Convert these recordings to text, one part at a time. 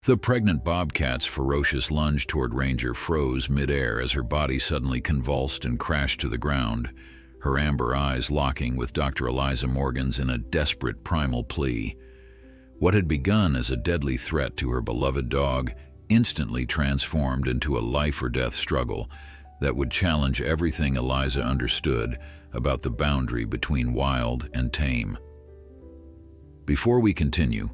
The pregnant bobcat's ferocious lunge toward Ranger froze midair as her body suddenly convulsed and crashed to the ground, her amber eyes locking with Dr. Eliza Morgan's in a desperate primal plea. What had begun as a deadly threat to her beloved dog instantly transformed into a life-or-death struggle that would challenge everything Eliza understood about the boundary between wild and tame. Before we continue,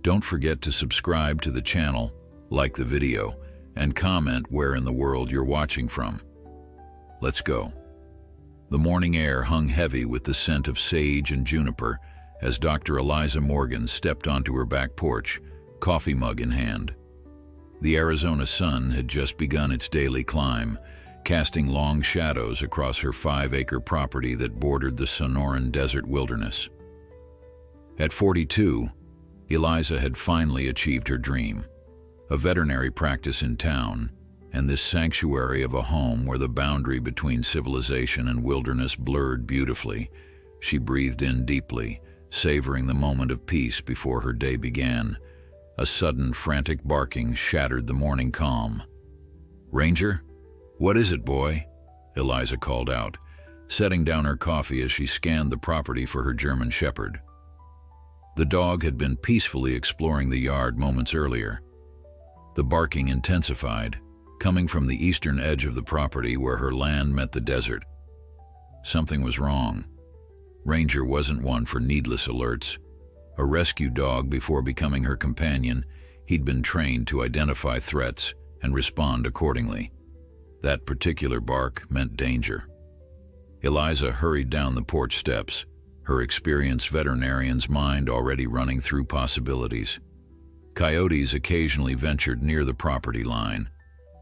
don't forget to subscribe to the channel, like the video, and comment where in the world you're watching from. Let's go. The morning air hung heavy with the scent of sage and juniper as Dr. Eliza Morgan stepped onto her back porch, coffee mug in hand. The Arizona sun had just begun its daily climb, casting long shadows across her 5-acre property that bordered the Sonoran desert wilderness. At 42, Eliza had finally achieved her dream, a veterinary practice in town, and this sanctuary of a home where the boundary between civilization and wilderness blurred beautifully. She breathed in deeply, savoring the moment of peace before her day began. A sudden, frantic barking shattered the morning calm. "Ranger? What is it, boy?" Eliza called out, setting down her coffee as she scanned the property for her German shepherd. The dog had been peacefully exploring the yard moments earlier. The barking intensified, coming from the eastern edge of the property where her land met the desert. Something was wrong. Ranger wasn't one for needless alerts. A rescue dog before becoming her companion, he'd been trained to identify threats and respond accordingly. That particular bark meant danger. Eliza hurried down the porch steps, her experienced veterinarian's mind already running through possibilities. Coyotes occasionally ventured near the property line,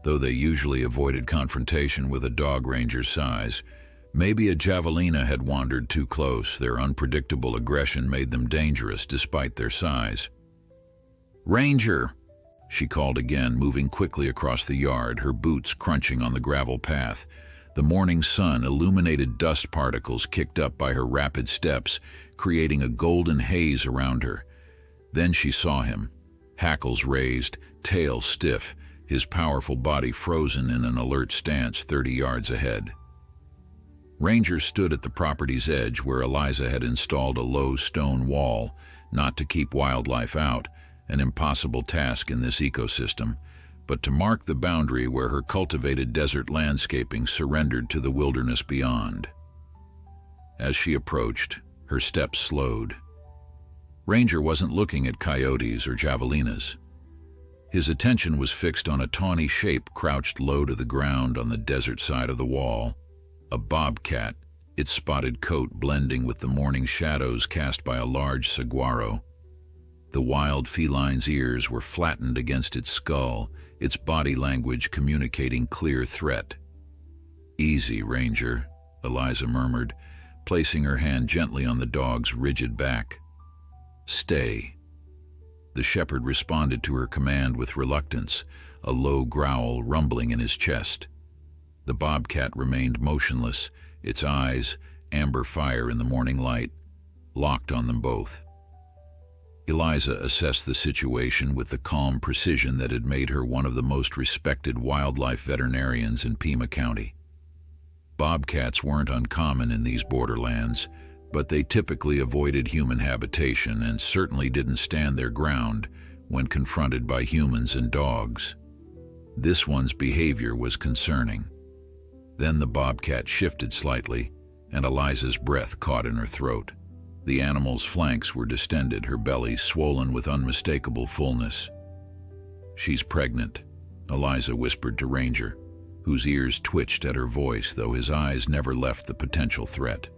though they usually avoided confrontation with a dog ranger's size. Maybe a javelina had wandered too close. Their unpredictable aggression made them dangerous despite their size. "Ranger!" she called again, moving quickly across the yard, her boots crunching on the gravel path. The morning sun illuminated dust particles kicked up by her rapid steps, creating a golden haze around her. Then she saw him, hackles raised, tail stiff, his powerful body frozen in an alert stance 30 yards ahead. Ranger stood at the property's edge where Eliza had installed a low stone wall, not to keep wildlife out, an impossible task in this ecosystem, but to mark the boundary where her cultivated desert landscaping surrendered to the wilderness beyond. As she approached, her steps slowed. Ranger wasn't looking at coyotes or javelinas. His attention was fixed on a tawny shape crouched low to the ground on the desert side of the wall. A bobcat, its spotted coat blending with the morning shadows cast by a large saguaro. The wild feline's ears were flattened against its skull, its body language communicating clear threat. "Easy, Ranger," Eliza murmured, placing her hand gently on the dog's rigid back. "Stay." The shepherd responded to her command with reluctance, a low growl rumbling in his chest. The bobcat remained motionless, its eyes, amber fire in the morning light, locked on them both. Eliza assessed the situation with the calm precision that had made her one of the most respected wildlife veterinarians in Pima County. Bobcats weren't uncommon in these borderlands, but they typically avoided human habitation and certainly didn't stand their ground when confronted by humans and dogs. This one's behavior was concerning. Then the bobcat shifted slightly, and Eliza's breath caught in her throat. The animal's flanks were distended, her belly swollen with unmistakable fullness. "She's pregnant," Eliza whispered to Ranger, whose ears twitched at her voice, though his eyes never left the potential threat.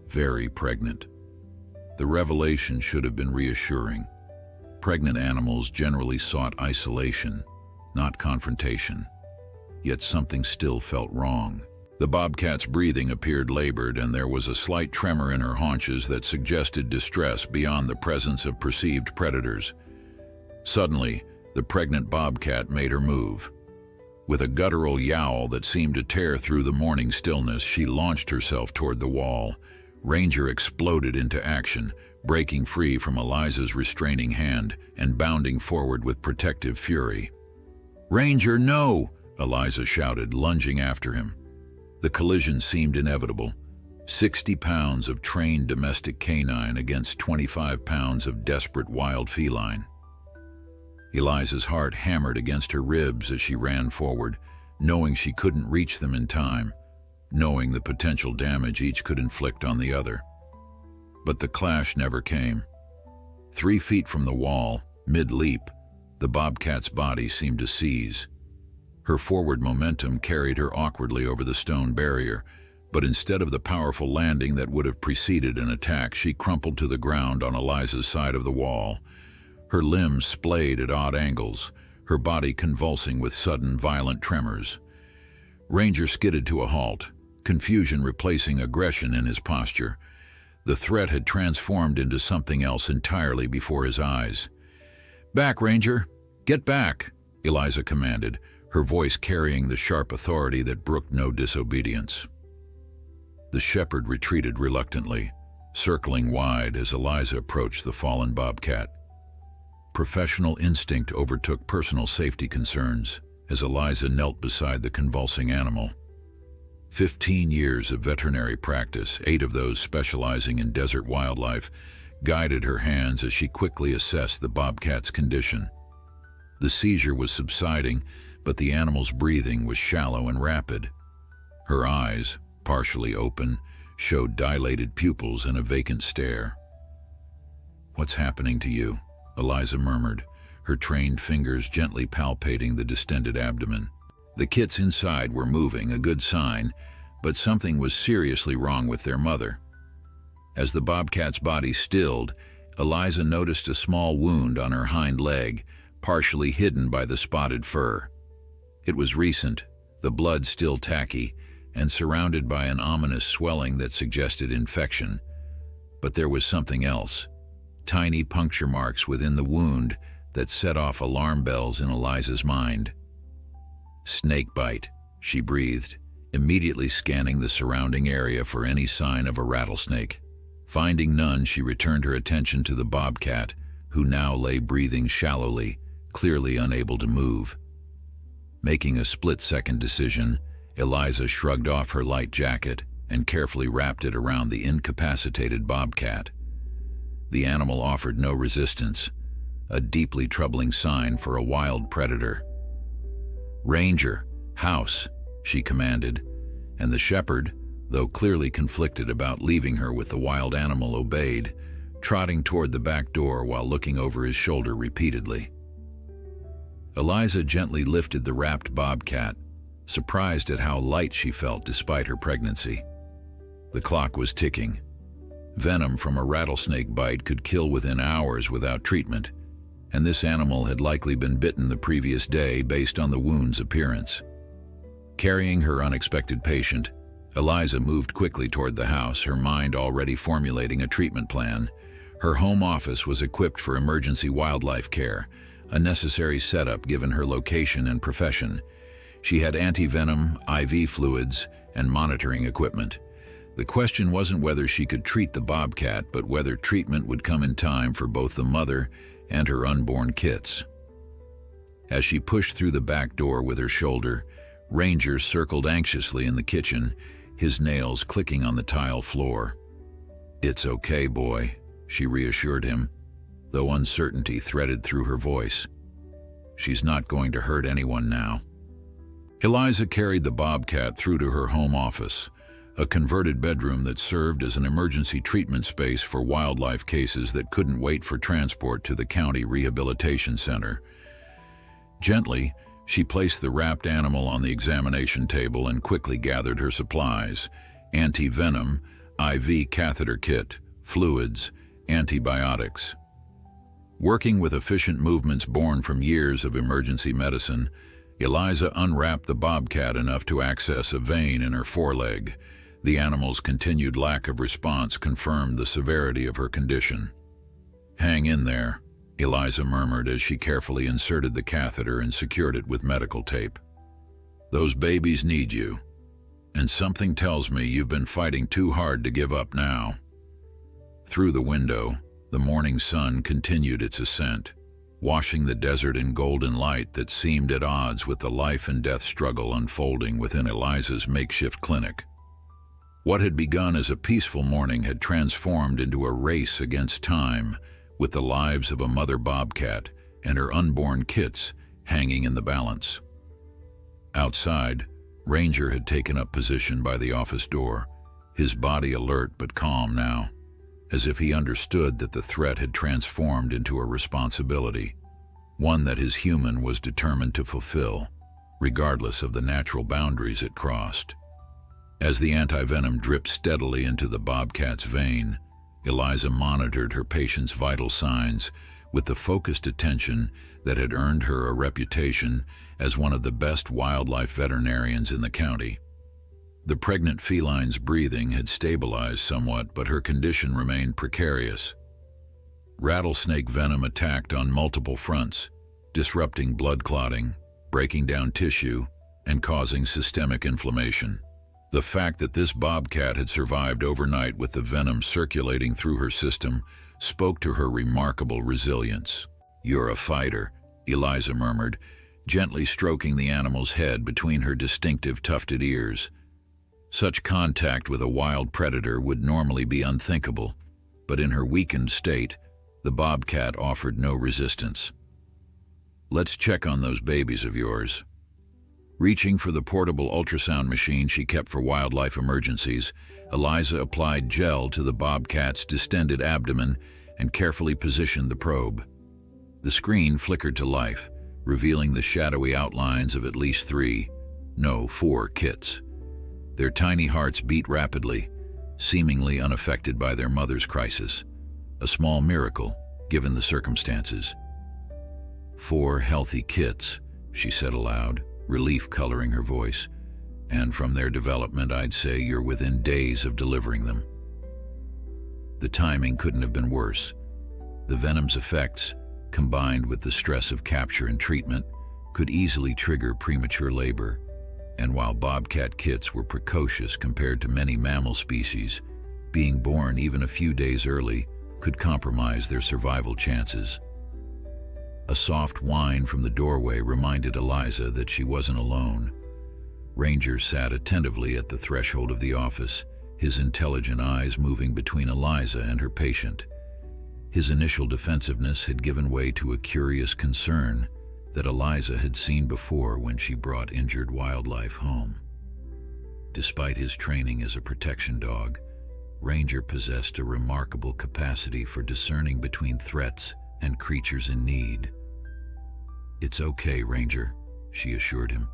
Very pregnant. The revelation should have been reassuring. Pregnant animals generally sought isolation, not confrontation. Yet something still felt wrong. The bobcat's breathing appeared labored, and there was a slight tremor in her haunches that suggested distress beyond the presence of perceived predators. Suddenly, the pregnant bobcat made her move. With a guttural yowl that seemed to tear through the morning stillness, she launched herself toward the wall. Ranger exploded into action, breaking free from Eliza's restraining hand and bounding forward with protective fury. "Ranger, no!" Eliza shouted, lunging after him. The collision seemed inevitable. 60 pounds of trained domestic canine against 25 pounds of desperate wild feline. Eliza's heart hammered against her ribs as she ran forward, knowing she couldn't reach them in time, knowing the potential damage each could inflict on the other. But the clash never came. 3 feet from the wall, mid-leap, the bobcat's body seemed to seize. Her forward momentum carried her awkwardly over the stone barrier, but instead of the powerful landing that would have preceded an attack, she crumpled to the ground on Eliza's side of the wall. Her limbs splayed at odd angles, her body convulsing with sudden, violent tremors. Ranger skidded to a halt, confusion replacing aggression in his posture. The threat had transformed into something else entirely before his eyes. "Back, Ranger! Get back!" Eliza commanded, her voice carrying the sharp authority that brooked no disobedience. The shepherd retreated reluctantly, circling wide as Eliza approached the fallen bobcat. Professional instinct overtook personal safety concerns as Eliza knelt beside the convulsing animal. 15 years of veterinary practice, 8 of those specializing in desert wildlife, guided her hands as she quickly assessed the bobcat's condition. The seizure was subsiding, but the animal's breathing was shallow and rapid. Her eyes, partially open, showed dilated pupils and a vacant stare. "What's happening to you?" Eliza murmured, her trained fingers gently palpating the distended abdomen. The kits inside were moving, a good sign, but something was seriously wrong with their mother. As the bobcat's body stilled, Eliza noticed a small wound on her hind leg, partially hidden by the spotted fur. It was recent, the blood still tacky, and surrounded by an ominous swelling that suggested infection. But there was something else. Tiny puncture marks within the wound that set off alarm bells in Eliza's mind. "Snake bite," she breathed, immediately scanning the surrounding area for any sign of a rattlesnake. Finding none, she returned her attention to the bobcat, who now lay breathing shallowly, clearly unable to move. Making a split-second decision, Eliza shrugged off her light jacket and carefully wrapped it around the incapacitated bobcat. The animal offered no resistance, a deeply troubling sign for a wild predator. "Ranger, house," she commanded, and the shepherd, though clearly conflicted about leaving her with the wild animal, obeyed, trotting toward the back door while looking over his shoulder repeatedly. Eliza gently lifted the wrapped bobcat, surprised at how light she felt despite her pregnancy. The clock was ticking. Venom from a rattlesnake bite could kill within hours without treatment, and this animal had likely been bitten the previous day based on the wound's appearance. Carrying her unexpected patient, Eliza moved quickly toward the house, her mind already formulating a treatment plan. Her home office was equipped for emergency wildlife care, a necessary setup given her location and profession. She had anti-venom, IV fluids, and monitoring equipment. The question wasn't whether she could treat the bobcat, but whether treatment would come in time for both the mother and her unborn kits. As she pushed through the back door with her shoulder, Ranger circled anxiously in the kitchen, his nails clicking on the tile floor. "It's okay, boy," she reassured him, though uncertainty threaded through her voice. "She's not going to hurt anyone now." Eliza carried the bobcat through to her home office, a converted bedroom that served as an emergency treatment space for wildlife cases that couldn't wait for transport to the county rehabilitation center. Gently, she placed the wrapped animal on the examination table and quickly gathered her supplies: anti-venom, IV catheter kit, fluids, antibiotics. Working with efficient movements born from years of emergency medicine, Eliza unwrapped the bobcat enough to access a vein in her foreleg. The animal's continued lack of response confirmed the severity of her condition. "Hang in there," Eliza murmured as she carefully inserted the catheter and secured it with medical tape. "Those babies need you, and something tells me you've been fighting too hard to give up now." Through the window, The morning sun continued its ascent, washing the desert in golden light that seemed at odds with the life and death struggle unfolding within Eliza's makeshift clinic. What had begun as a peaceful morning had transformed into a race against time, with the lives of a mother bobcat and her unborn kits hanging in the balance. Outside, Ranger had taken up position by the office door, his body alert but calm now, as if he understood that the threat had transformed into a responsibility, one that his human was determined to fulfill, regardless of the natural boundaries it crossed. As the antivenom dripped steadily into the bobcat's vein, Eliza monitored her patient's vital signs with the focused attention that had earned her a reputation as one of the best wildlife veterinarians in the county. The pregnant feline's breathing had stabilized somewhat, but her condition remained precarious. Rattlesnake venom attacked on multiple fronts, disrupting blood clotting, breaking down tissue, and causing systemic inflammation. The fact that this bobcat had survived overnight with the venom circulating through her system spoke to her remarkable resilience. "You're a fighter," Eliza murmured, gently stroking the animal's head between her distinctive tufted ears. Such contact with a wild predator would normally be unthinkable, but in her weakened state, the bobcat offered no resistance. "Let's check on those babies of yours." Reaching for the portable ultrasound machine she kept for wildlife emergencies, Eliza applied gel to the bobcat's distended abdomen and carefully positioned the probe. The screen flickered to life, revealing the shadowy outlines of at least 4 kits. Their tiny hearts beat rapidly, seemingly unaffected by their mother's crisis. A small miracle, given the circumstances. 4 healthy kits, she said aloud, relief coloring her voice. "And from their development, I'd say you're within days of delivering them." The timing couldn't have been worse. The venom's effects, combined with the stress of capture and treatment, could easily trigger premature labor. And while bobcat kits were precocious compared to many mammal species, being born even a few days early could compromise their survival chances. A soft whine from the doorway reminded Eliza that she wasn't alone. Ranger sat attentively at the threshold of the office, his intelligent eyes moving between Eliza and her patient. His initial defensiveness had given way to a curious concern that Eliza had seen before when she brought injured wildlife home. Despite his training as a protection dog, Ranger possessed a remarkable capacity for discerning between threats and creatures in need. "It's okay, Ranger," she assured him.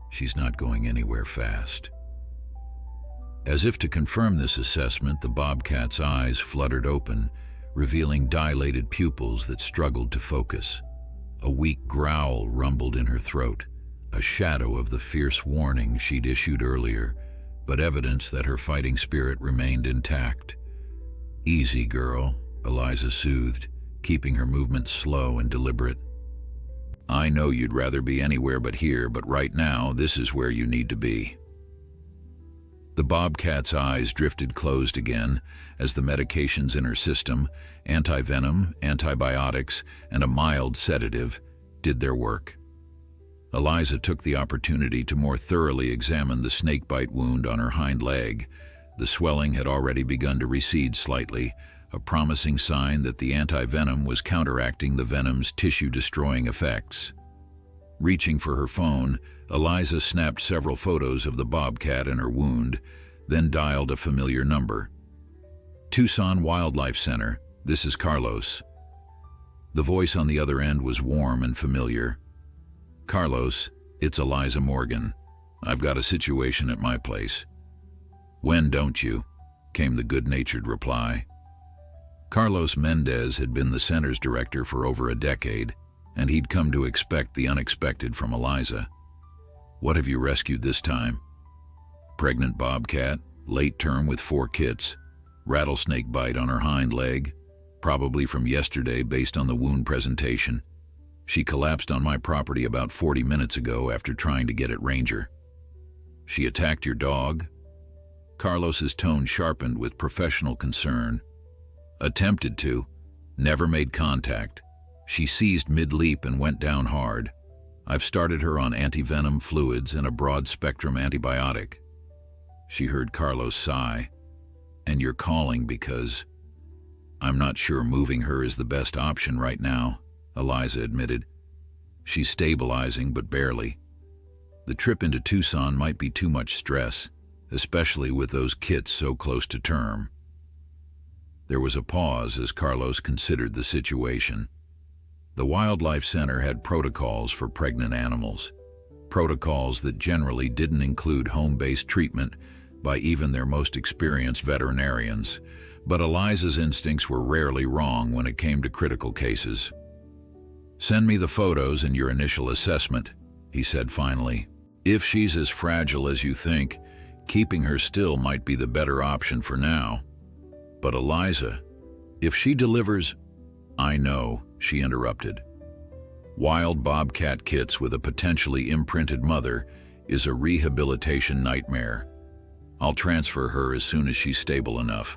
"She's not going anywhere fast." As if to confirm this assessment, the bobcat's eyes fluttered open, revealing dilated pupils that struggled to focus. A weak growl rumbled in her throat, a shadow of the fierce warning she'd issued earlier, but evidence that her fighting spirit remained intact. "Easy, girl," Eliza soothed, keeping her movements slow and deliberate. "I know you'd rather be anywhere but here, but right now, this is where you need to be." The bobcat's eyes drifted closed again as the medications in her system, antivenom, antibiotics, and a mild sedative, did their work. Eliza took the opportunity to more thoroughly examine the snakebite wound on her hind leg. The swelling had already begun to recede slightly, a promising sign that the antivenom was counteracting the venom's tissue-destroying effects. Reaching for her phone, Eliza snapped several photos of the bobcat and her wound, then dialed a familiar number. "Tucson Wildlife Center, this is Carlos." The voice on the other end was warm and familiar. "Carlos, it's Eliza Morgan. I've got a situation at my place." "When don't you?" came the good-natured reply. Carlos Mendez had been the center's director for over a decade, and he'd come to expect the unexpected from Eliza. "What have you rescued this time?" "Pregnant bobcat, late term with 4 kits, rattlesnake bite on her hind leg, probably from yesterday based on the wound presentation. She collapsed on my property about 40 minutes ago after trying to get at Ranger." "She attacked your dog?" Carlos's tone sharpened with professional concern. "Attempted to. Never made contact. She seized mid-leap and went down hard. I've started her on antivenom fluids and a broad-spectrum antibiotic. She heard Carlos sigh. And you're calling because... I'm not sure moving her is the best option right now, Eliza admitted. She's stabilizing, but barely. The trip into Tucson might be too much stress, especially with those kits so close to term. There was a pause as Carlos considered the situation. The Wildlife Center had protocols for pregnant animals, protocols that generally didn't include home-based treatment by even their most experienced veterinarians, but Eliza's instincts were rarely wrong when it came to critical cases. "Send me the photos and your initial assessment," he said finally. "If she's as fragile as you think, keeping her still might be the better option for now. But Eliza, if she delivers—" "I know," she interrupted. "Wild bobcat kits with a potentially imprinted mother is a rehabilitation nightmare. I'll transfer her as soon as she's stable enough,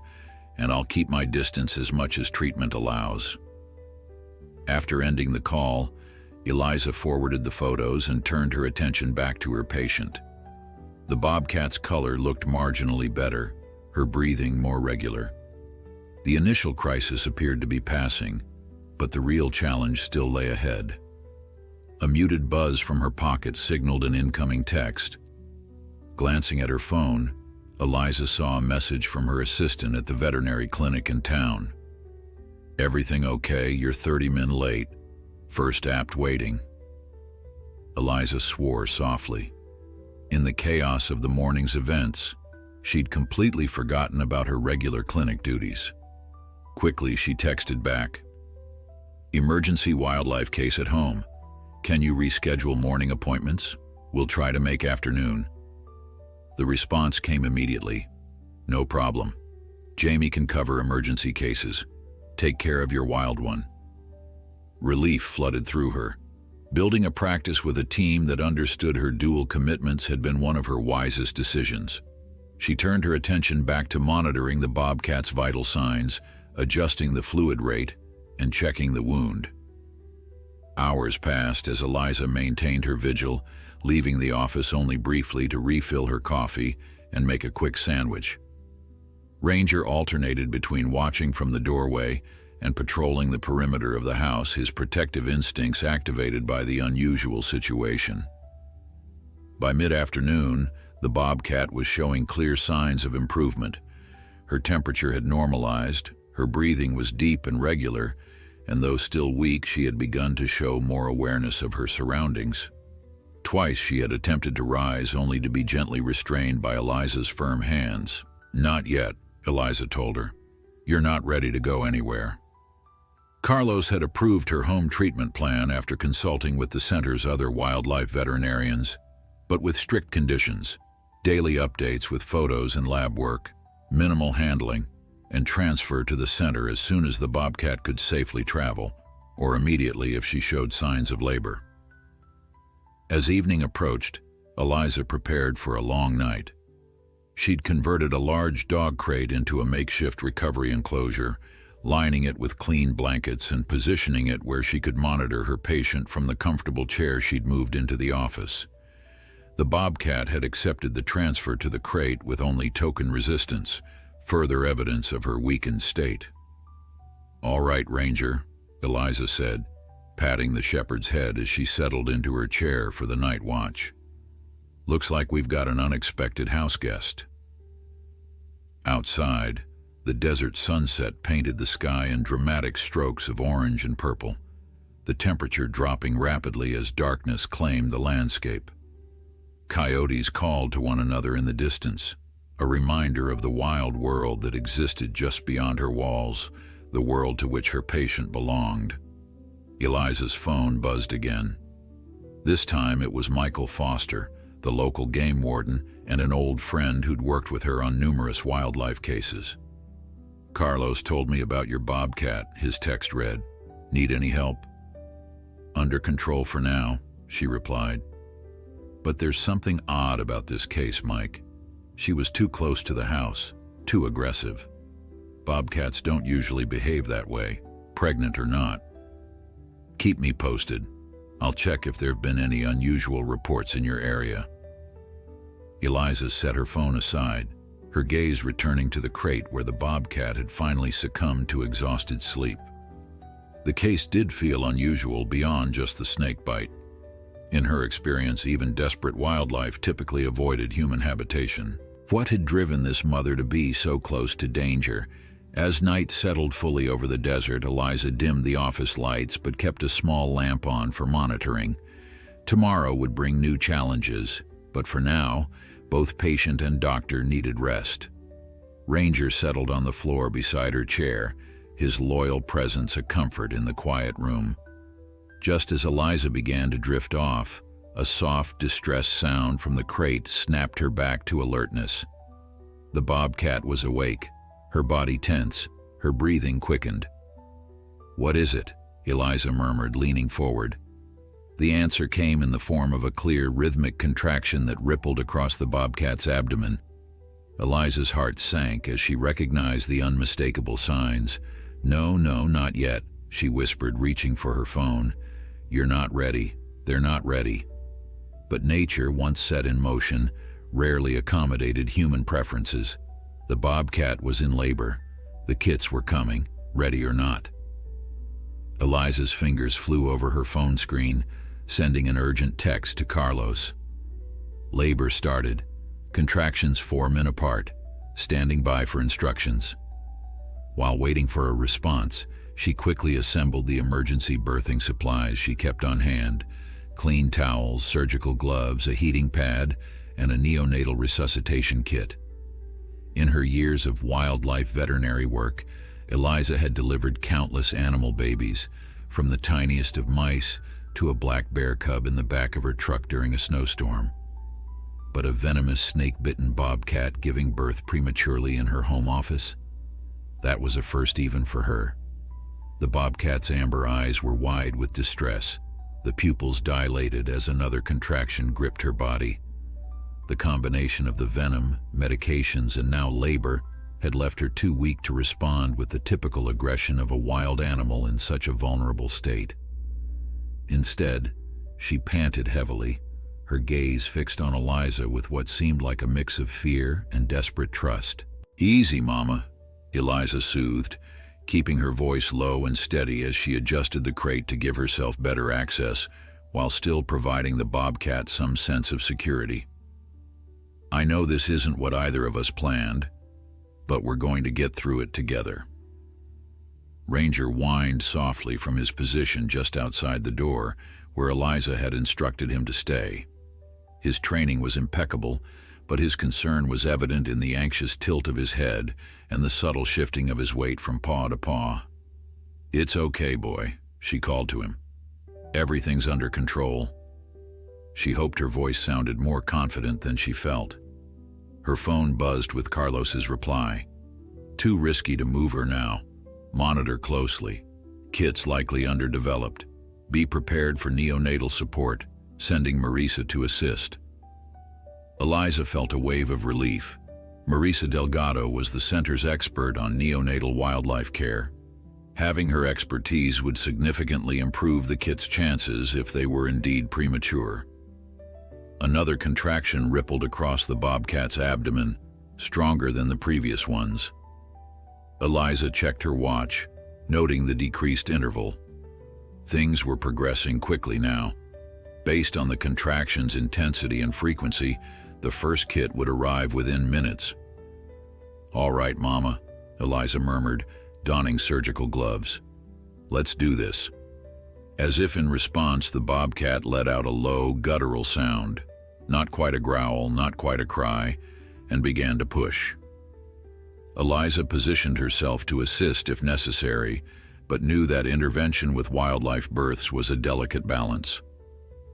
and I'll keep my distance as much as treatment allows." After ending the call, Eliza forwarded the photos and turned her attention back to her patient. The bobcat's color looked marginally better, her breathing more regular. The initial crisis appeared to be passing, but the real challenge still lay ahead. A muted buzz from her pocket signaled an incoming text. Glancing at her phone, Eliza saw a message from her assistant at the veterinary clinic in town. "Everything okay? You're 30 min late. First apt waiting." Eliza swore softly. In the chaos of the morning's events, she'd completely forgotten about her regular clinic duties. Quickly, she texted back, "Emergency wildlife case at home. Can you reschedule morning appointments? We'll try to make afternoon." The response came immediately. "No problem. Jamie can cover emergency cases. Take care of your wild one." Relief flooded through her. Building a practice with a team that understood her dual commitments had been one of her wisest decisions. She turned her attention back to monitoring the bobcat's vital signs, adjusting the fluid rate, and checking the wound. Hours passed as Eliza maintained her vigil, leaving the office only briefly to refill her coffee and make a quick sandwich. Ranger alternated between watching from the doorway and patrolling the perimeter of the house, his protective instincts activated by the unusual situation. By mid-afternoon, the bobcat was showing clear signs of improvement. Her temperature had normalized, her breathing was deep and regular, and though still weak, she had begun to show more awareness of her surroundings. Twice she had attempted to rise, only to be gently restrained by Eliza's firm hands. "Not yet," Eliza told her. "You're not ready to go anywhere." Carlos had approved her home treatment plan after consulting with the center's other wildlife veterinarians, but with strict conditions: daily updates with photos and lab work, minimal handling, and transfer to the center as soon as the bobcat could safely travel, or immediately if she showed signs of labor. As evening approached, Eliza prepared for a long night. She'd converted a large dog crate into a makeshift recovery enclosure, lining it with clean blankets and positioning it where she could monitor her patient from the comfortable chair she'd moved into the office. The bobcat had accepted the transfer to the crate with only token resistance, further evidence of her weakened state. "All right, Ranger," Eliza said, patting the shepherd's head as she settled into her chair for the night watch. "Looks like we've got an unexpected house guest." Outside, the desert sunset painted the sky in dramatic strokes of orange and purple, the temperature dropping rapidly as darkness claimed the landscape. Coyotes called to one another in the distance, a reminder of the wild world that existed just beyond her walls, the world to which her patient belonged. Eliza's phone buzzed again. This time it was Michael Foster, the local game warden and an old friend who'd worked with her on numerous wildlife cases. "Carlos told me about your bobcat," his text read. "Need any help?" "Under control for now," she replied. "But there's something odd about this case, Mike. She was too close to the house, too aggressive. Bobcats don't usually behave that way. pregnant or not. Keep me posted. I'll check if there have been any unusual reports in your area. Eliza set her phone aside, her gaze returning to the crate where the bobcat had finally succumbed to exhausted sleep. The case did feel unusual beyond just the snake bite. In her experience, even desperate wildlife typically avoided human habitation. What had driven this mother to be so close to danger? As night settled fully over the desert, Eliza dimmed the office lights but kept a small lamp on for monitoring. Tomorrow would bring new challenges, but for now, both patient and doctor needed rest. Ranger settled on the floor beside her chair, his loyal presence a comfort in the quiet room. Just as Eliza began to drift off, a soft, distressed sound from the crate snapped her back to alertness. The bobcat was awake, her body tense, her breathing quickened. "What is it?" Eliza murmured, leaning forward. The answer came in the form of a clear, rhythmic contraction that rippled across the bobcat's abdomen. Eliza's heart sank as she recognized the unmistakable signs. "No, not yet," she whispered, reaching for her phone. "You're not ready. They're not ready." But nature, once set in motion, rarely accommodated human preferences. The bobcat was in labor. The kits were coming, ready or not. Eliza's fingers flew over her phone screen, sending an urgent text to Carlos. Labor started. Contractions 4 min apart, standing by for instructions. While waiting for a response, she quickly assembled the emergency birthing supplies she kept on hand: clean towels, surgical gloves, a heating pad, and a neonatal resuscitation kit. In her years of wildlife veterinary work, Eliza had delivered countless animal babies, from the tiniest of mice to a black bear cub in the back of her truck during a snowstorm. But a venomous snake-bitten bobcat giving birth prematurely in her home office? That was a first even for her. The bobcat's amber eyes were wide with distress, the pupils dilated as another contraction gripped her body. The combination of the venom, medications, and now labor had left her too weak to respond with the typical aggression of a wild animal in such a vulnerable state. Instead, she panted heavily, her gaze fixed on Eliza with what seemed like a mix of fear and desperate trust. "Easy, Mama," Eliza soothed, keeping her voice low and steady as she adjusted the crate to give herself better access, while still providing the bobcat some sense of security. "I know this isn't what either of us planned, but we're going to get through it together." Ranger whined softly from his position just outside the door, where Eliza had instructed him to stay. His training was impeccable, but his concern was evident in the anxious tilt of his head and the subtle shifting of his weight from paw to paw. "It's okay, boy," she called to him. "Everything's under control." She hoped her voice sounded more confident than she felt. Her phone buzzed with Carlos's reply. "Too risky to move her now. Monitor closely. Kits likely underdeveloped. Be prepared for neonatal support, sending Marisa to assist." Eliza felt a wave of relief. Marisa Delgado was the center's expert on neonatal wildlife care. Having her expertise would significantly improve the kit's chances if they were indeed premature. Another contraction rippled across the bobcat's abdomen, stronger than the previous ones. Eliza checked her watch, noting the decreased interval. Things were progressing quickly now. Based on the contraction's intensity and frequency, the first kit would arrive within minutes. "All right, Mama," Eliza murmured, donning surgical gloves. "Let's do this." As if in response, the bobcat let out a low, guttural sound, not quite a growl, not quite a cry, and began to push. Eliza positioned herself to assist if necessary, but knew that intervention with wildlife births was a delicate balance.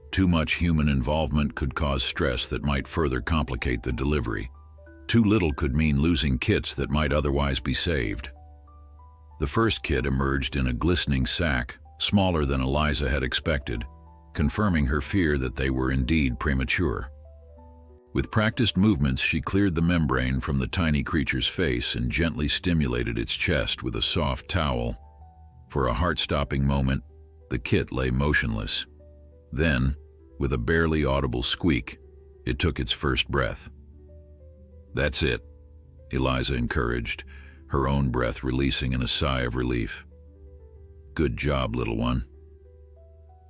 Too much human involvement could cause stress that might further complicate the delivery. Too little could mean losing kits that might otherwise be saved. The first kit emerged in a glistening sack, smaller than Eliza had expected, confirming her fear that they were indeed premature. With practiced movements, she cleared the membrane from the tiny creature's face and gently stimulated its chest with a soft towel. For a heart-stopping moment, the kit lay motionless. Then, with a barely audible squeak, it took its first breath. "That's it," Eliza encouraged, her own breath releasing in a sigh of relief. "Good job, little one."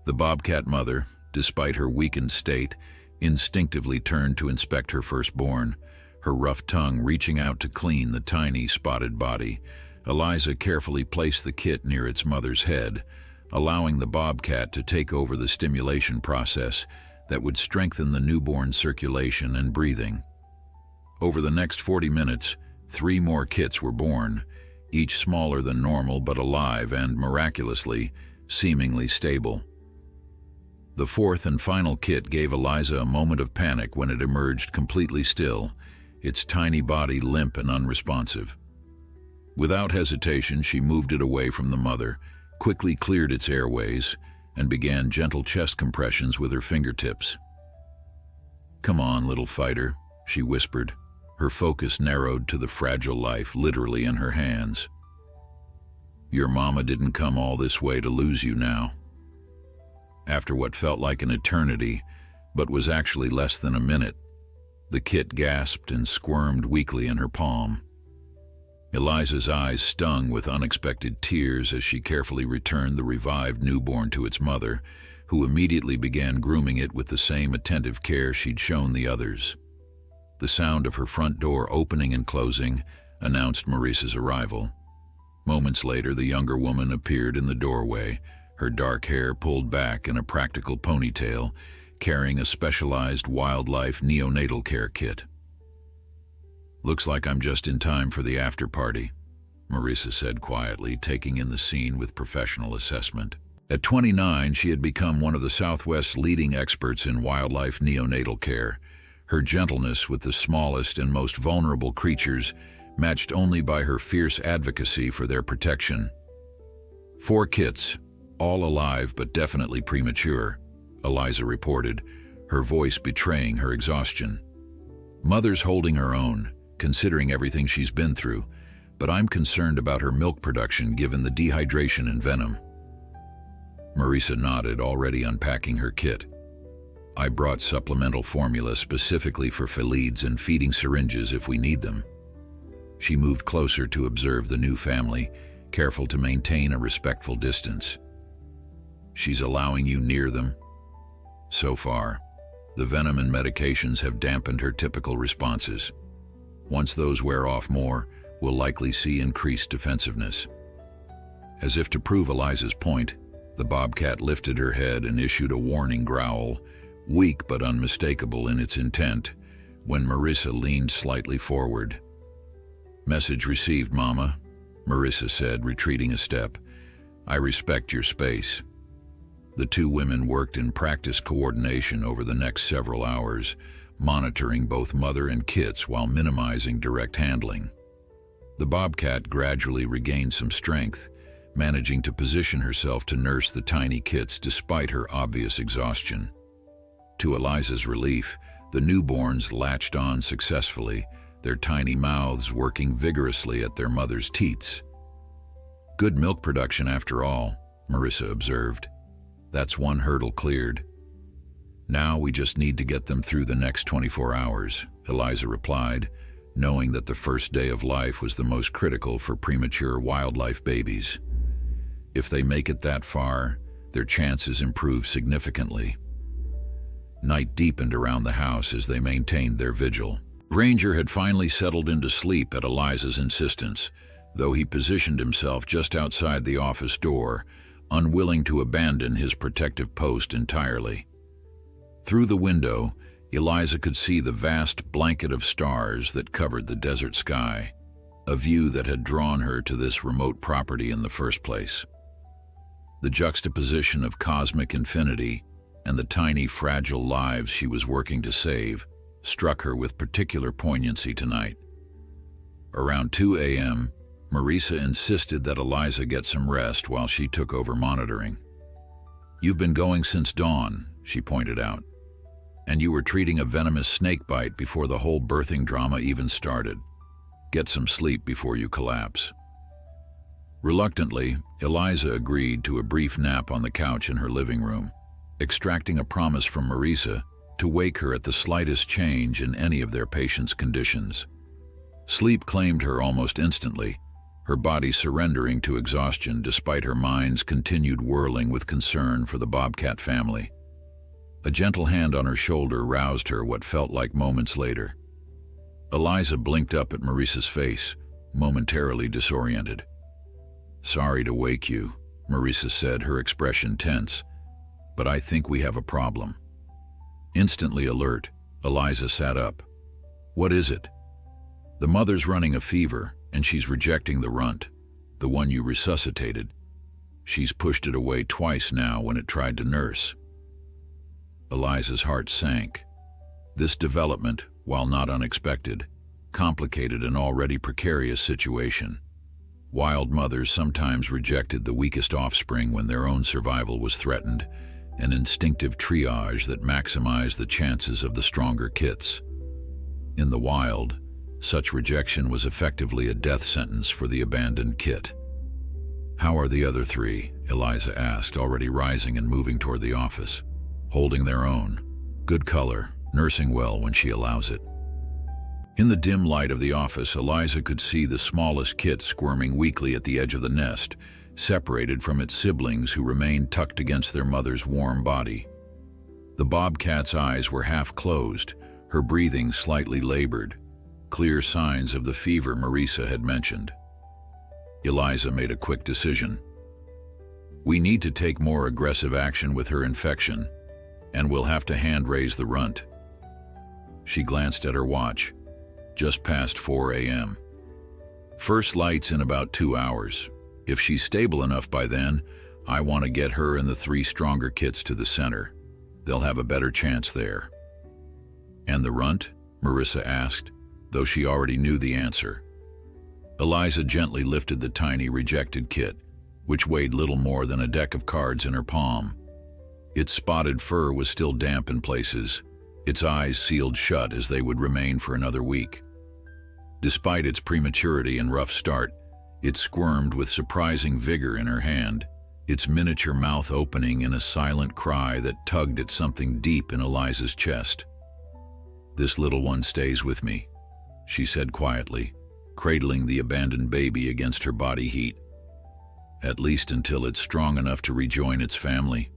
The bobcat mother, despite her weakened state, instinctively turned to inspect her firstborn, her rough tongue reaching out to clean the tiny, spotted body. Eliza carefully placed the kit near its mother's head, allowing the bobcat to take over the stimulation process that would strengthen the newborn's circulation and breathing. Over the next 40 minutes, 3 more kits were born, each smaller than normal but alive and, miraculously, seemingly stable. The 4th and final kit gave Eliza a moment of panic when it emerged completely still, its tiny body limp and unresponsive. Without hesitation, she moved it away from the mother, quickly cleared its airways, and began gentle chest compressions with her fingertips. "Come on, little fighter," she whispered, her focus narrowed to the fragile life literally in her hands. "Your mama didn't come all this way to lose you now." After what felt like an eternity, but was actually less than a minute, the kit gasped and squirmed weakly in her palm. Eliza's eyes stung with unexpected tears as she carefully returned the revived newborn to its mother, who immediately began grooming it with the same attentive care she'd shown the others. The sound of her front door opening and closing announced Maurice's arrival. Moments later, the younger woman appeared in the doorway, her dark hair pulled back in a practical ponytail, carrying a specialized wildlife neonatal care kit. "Looks like I'm just in time for the after party," Marisa said quietly, taking in the scene with professional assessment. At 29, she had become one of the Southwest's leading experts in wildlife neonatal care, her gentleness with the smallest and most vulnerable creatures matched only by her fierce advocacy for their protection. 4 kits, all alive but definitely premature, Eliza reported, her voice betraying her exhaustion. "Mother's holding her own, considering everything she's been through, but I'm concerned about her milk production given the dehydration and venom." Marisa nodded, already unpacking her kit. "I brought supplemental formula specifically for phelides and feeding syringes if we need them." She moved closer to observe the new family, careful to maintain a respectful distance. "She's allowing you near them?" "So far. The venom and medications have dampened her typical responses. Once those wear off more, we'll likely see increased defensiveness." As if to prove Eliza's point, the bobcat lifted her head and issued a warning growl, weak but unmistakable in its intent, when Marisa leaned slightly forward. "Message received, Mama," Marisa said, retreating a step. "I respect your space." The 2 women worked in practice coordination over the next several hours, monitoring both mother and kits while minimizing direct handling. The bobcat gradually regained some strength, managing to position herself to nurse the tiny kits despite her obvious exhaustion. To Eliza's relief, the newborns latched on successfully, their tiny mouths working vigorously at their mother's teats. "Good milk production after all," Marisa observed. "That's one hurdle cleared." "Now we just need to get them through the next 24 hours, Eliza replied, knowing that the first day of life was the most critical for premature wildlife babies. If they make it that far, their chances improve significantly. Night deepened around the house as they maintained their vigil. Ranger had finally settled into sleep at Eliza's insistence, though he positioned himself just outside the office door, unwilling to abandon his protective post entirely. Through the window, Eliza could see the vast blanket of stars that covered the desert sky, a view that had drawn her to this remote property in the first place. The juxtaposition of cosmic infinity and the tiny, fragile lives she was working to save struck her with particular poignancy tonight. Around 2 a.m., Marisa insisted that Eliza get some rest while she took over monitoring. "You've been going since dawn," she pointed out, "and you were treating a venomous snake bite before the whole birthing drama even started. Get some sleep before you collapse." Reluctantly, Eliza agreed to a brief nap on the couch in her living room, extracting a promise from Marisa to wake her at the slightest change in any of their patients' conditions. Sleep claimed her almost instantly, her body surrendering to exhaustion despite her mind's continued whirling with concern for the Bobcat family. A gentle hand on her shoulder roused her what felt like moments later. Eliza blinked up at Marisa's face, momentarily disoriented. "Sorry to wake you," Marisa said, her expression tense, "but I think we have a problem." Instantly alert, Eliza sat up. "What is it?" "The mother's running a fever, and she's rejecting the runt, the one you resuscitated. She's pushed it away twice now when it tried to nurse." Eliza's heart sank. This development, while not unexpected, complicated an already precarious situation. Wild mothers sometimes rejected the weakest offspring when their own survival was threatened, an instinctive triage that maximized the chances of the stronger kits. In the wild, such rejection was effectively a death sentence for the abandoned kit. "How are the other three?" Eliza asked, already rising and moving toward the office. "Holding their own. Good color, nursing well when she allows it." In the dim light of the office, Eliza could see the smallest kit squirming weakly at the edge of the nest, separated from its siblings who remained tucked against their mother's warm body. The bobcat's eyes were half closed, her breathing slightly labored, clear signs of the fever Marisa had mentioned. Eliza made a quick decision. "We need to take more aggressive action with her infection, and we'll have to hand-raise the runt." She glanced at her watch. Just past 4 a.m. "First lights in about 2 hours. If she's stable enough by then, I want to get her and the 3 stronger kits to the center. They'll have a better chance there." "And the runt?" Marisa asked, though she already knew the answer. Eliza gently lifted the tiny rejected kit, which weighed little more than a deck of cards in her palm. Its spotted fur was still damp in places, its eyes sealed shut as they would remain for another week. Despite its prematurity and rough start, it squirmed with surprising vigor in her hand, its miniature mouth opening in a silent cry that tugged at something deep in Eliza's chest. "This little one stays with me," she said quietly, cradling the abandoned baby against her body heat. "At least until it's strong enough to rejoin its family."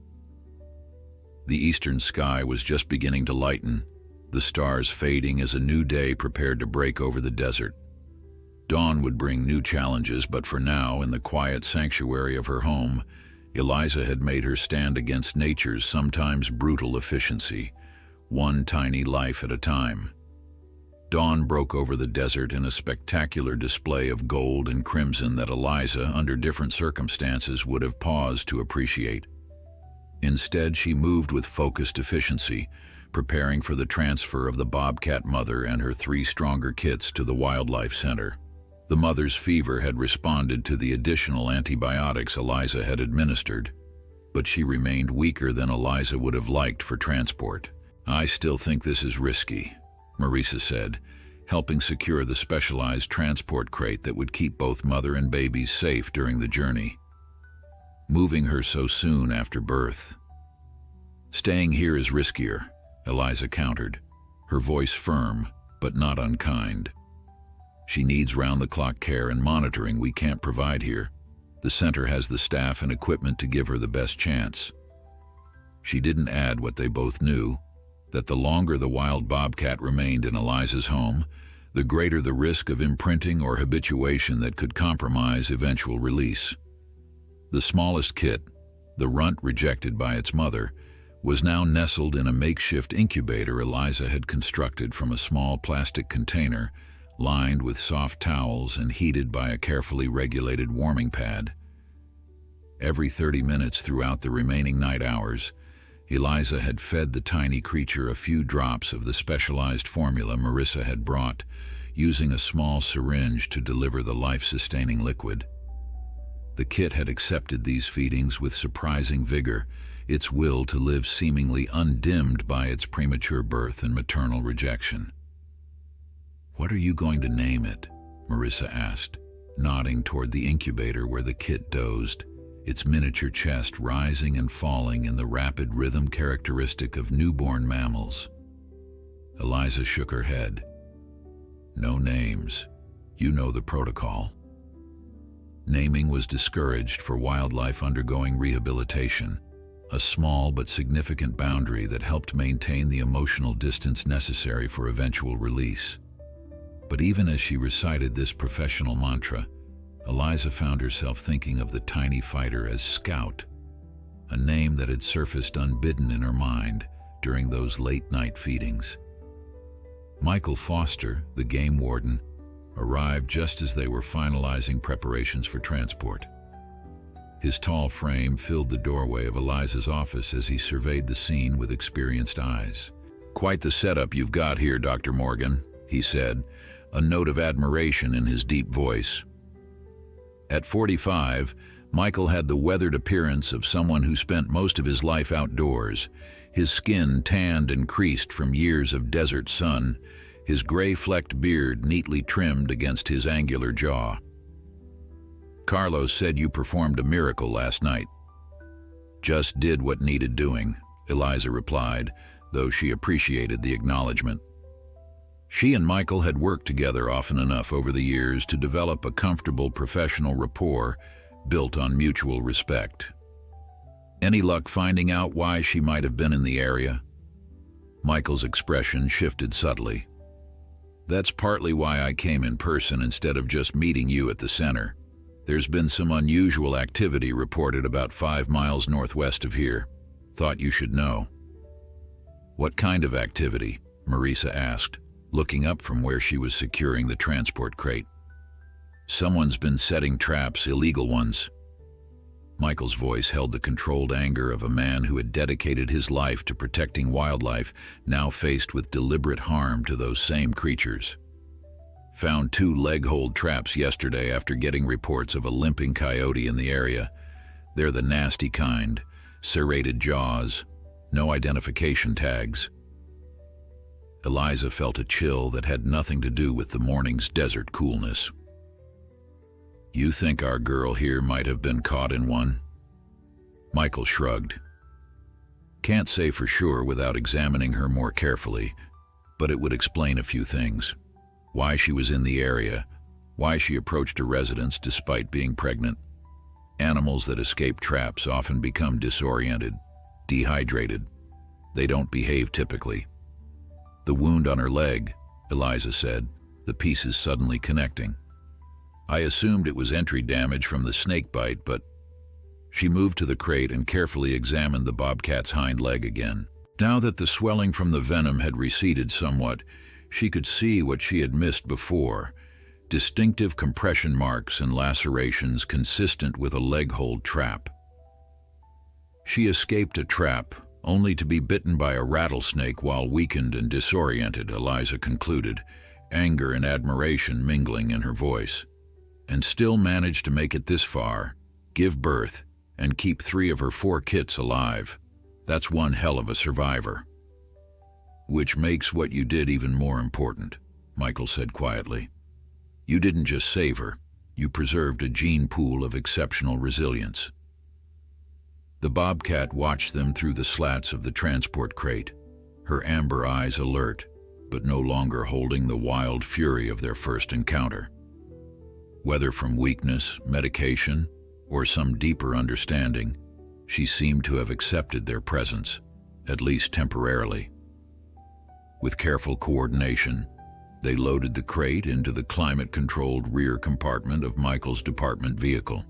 The eastern sky was just beginning to lighten, the stars fading as a new day prepared to break over the desert. Dawn would bring new challenges, but for now, in the quiet sanctuary of her home, Eliza had made her stand against nature's sometimes brutal efficiency, one tiny life at a time. Dawn broke over the desert in a spectacular display of gold and crimson that Eliza, under different circumstances, would have paused to appreciate. Instead, she moved with focused efficiency, preparing for the transfer of the Bobcat mother and her 3 stronger kits to the Wildlife Center. The mother's fever had responded to the additional antibiotics Eliza had administered, but she remained weaker than Eliza would have liked for transport. "I still think this is risky," Marisa said, helping secure the specialized transport crate that would keep both mother and babies safe during the journey. "Moving her so soon after birth." "Staying here is riskier," Eliza countered, her voice firm but not unkind. "She needs round-the-clock care and monitoring we can't provide here. The center has the staff and equipment to give her the best chance." She didn't add what they both knew, that the longer the wild bobcat remained in Eliza's home, the greater the risk of imprinting or habituation that could compromise eventual release. The smallest kit, the runt rejected by its mother, was now nestled in a makeshift incubator Eliza had constructed from a small plastic container lined with soft towels and heated by a carefully regulated warming pad. Every 30 minutes throughout the remaining night hours, Eliza had fed the tiny creature a few drops of the specialized formula Marisa had brought, using a small syringe to deliver the life-sustaining liquid. The kit had accepted these feedings with surprising vigor, its will to live seemingly undimmed by its premature birth and maternal rejection. "What are you going to name it?" Marisa asked, nodding toward the incubator where the kit dozed, its miniature chest rising and falling in the rapid rhythm characteristic of newborn mammals. Eliza shook her head. No names. You know the protocol. Naming was discouraged for wildlife undergoing rehabilitation, a small but significant boundary that helped maintain the emotional distance necessary for eventual release. But even as she recited this professional mantra, Eliza found herself thinking of the tiny fighter as Scout, a name that had surfaced unbidden in her mind during those late-night feedings. Michael Foster, the game warden, arrived just as they were finalizing preparations for transport. His tall frame filled the doorway of Eliza's office as he surveyed the scene with experienced eyes. "Quite the setup you've got here, Dr. Morgan," he said, a note of admiration in his deep voice. At 45, Michael had the weathered appearance of someone who spent most of his life outdoors, his skin tanned and creased from years of desert sun, his gray-flecked beard neatly trimmed against his angular jaw. "Carlos said you performed a miracle last night." "Just did what needed doing," Eliza replied, though she appreciated the acknowledgement. She and Michael had worked together often enough over the years to develop a comfortable professional rapport built on mutual respect. "Any luck finding out why she might have been in the area?" Michael's expression shifted subtly. "That's partly why I came in person instead of just meeting you at the center. There's been some unusual activity reported about 5 miles northwest of here. Thought you should know." "What kind of activity?" Marisa asked, looking up from where she was securing the transport crate. "Someone's been setting traps, illegal ones." Michael's voice held the controlled anger of a man who had dedicated his life to protecting wildlife, now faced with deliberate harm to those same creatures. "Found 2 leg-hold traps yesterday after getting reports of a limping coyote in the area. They're the nasty kind, serrated jaws, no identification tags." Eliza felt a chill that had nothing to do with the morning's desert coolness. "You think our girl here might have been caught in one?" Michael shrugged. "Can't say for sure without examining her more carefully, but it would explain a few things. Why she was in the area, why she approached a residence despite being pregnant. Animals that escape traps often become disoriented, dehydrated. They don't behave typically. The wound on her leg," Eliza said, the pieces suddenly connecting. "I assumed it was entry damage from the snake bite, but..." She moved to the crate and carefully examined the bobcat's hind leg again. Now that the swelling from the venom had receded somewhat, she could see what she had missed before: distinctive compression marks and lacerations consistent with a leg-hold trap. She escaped a trap, only to be bitten by a rattlesnake while weakened and disoriented, Eliza concluded, anger and admiration mingling in her voice. And still managed to make it this far, give birth, and keep 3 of her 4 kits alive. That's one hell of a survivor. "Which makes what you did even more important," Michael said quietly. "You didn't just save her, you preserved a gene pool of exceptional resilience." The bobcat watched them through the slats of the transport crate, her amber eyes alert, but no longer holding the wild fury of their first encounter. Whether from weakness, medication, or some deeper understanding, she seemed to have accepted their presence, at least temporarily. With careful coordination, they loaded the crate into the climate-controlled rear compartment of Michael's department vehicle.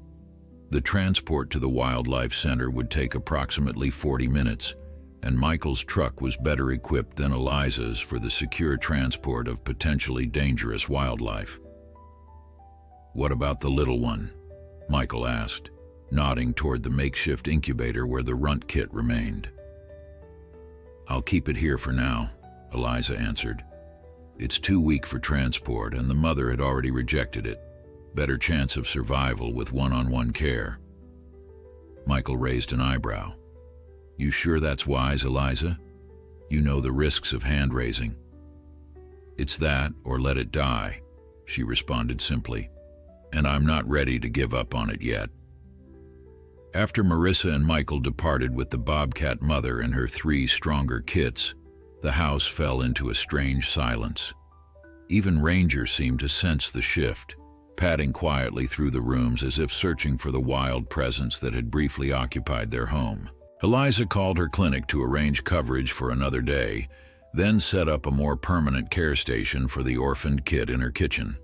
The transport to the wildlife center would take approximately 40 minutes, and Michael's truck was better equipped than Eliza's for the secure transport of potentially dangerous wildlife. "What about the little one?" Michael asked, nodding toward the makeshift incubator where the runt kit remained. "I'll keep it here for now," Eliza answered. "It's too weak for transport, and the mother had already rejected it. Better chance of survival with one-on-one care." Michael raised an eyebrow. "You sure that's wise, Eliza? You know the risks of hand-raising." "It's that, or let it die," she responded simply. and I'm not ready to give up on it yet." After Marissa and Michael departed with the Bobcat mother and her 3 stronger kits, the house fell into a strange silence. Even Ranger seemed to sense the shift, padding quietly through the rooms as if searching for the wild presence that had briefly occupied their home. Eliza called her clinic to arrange coverage for another day, then set up a more permanent care station for the orphaned kit in her kitchen.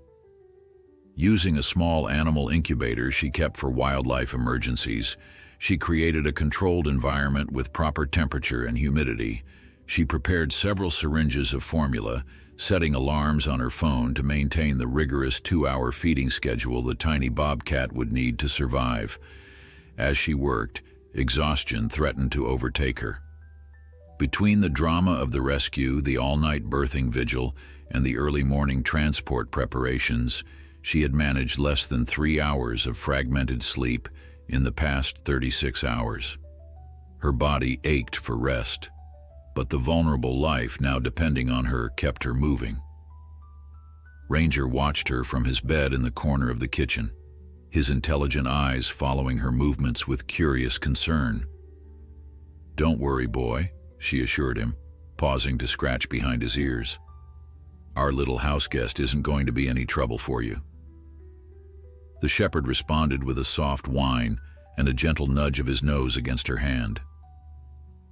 Using a small animal incubator she kept for wildlife emergencies, she created a controlled environment with proper temperature and humidity. She prepared several syringes of formula, setting alarms on her phone to maintain the rigorous 2-hour feeding schedule the tiny Bobcat would need to survive. As she worked, exhaustion threatened to overtake her. Between the drama of the rescue, the all-night birthing vigil, and the early morning transport preparations, she had managed less than 3 hours of fragmented sleep in the past 36 hours. Her body ached for rest, but the vulnerable life now depending on her kept her moving. Ranger watched her from his bed in the corner of the kitchen, his intelligent eyes following her movements with curious concern. "Don't worry, boy," she assured him, pausing to scratch behind his ears. "Our little house guest isn't going to be any trouble for you." The shepherd responded with a soft whine and a gentle nudge of his nose against her hand.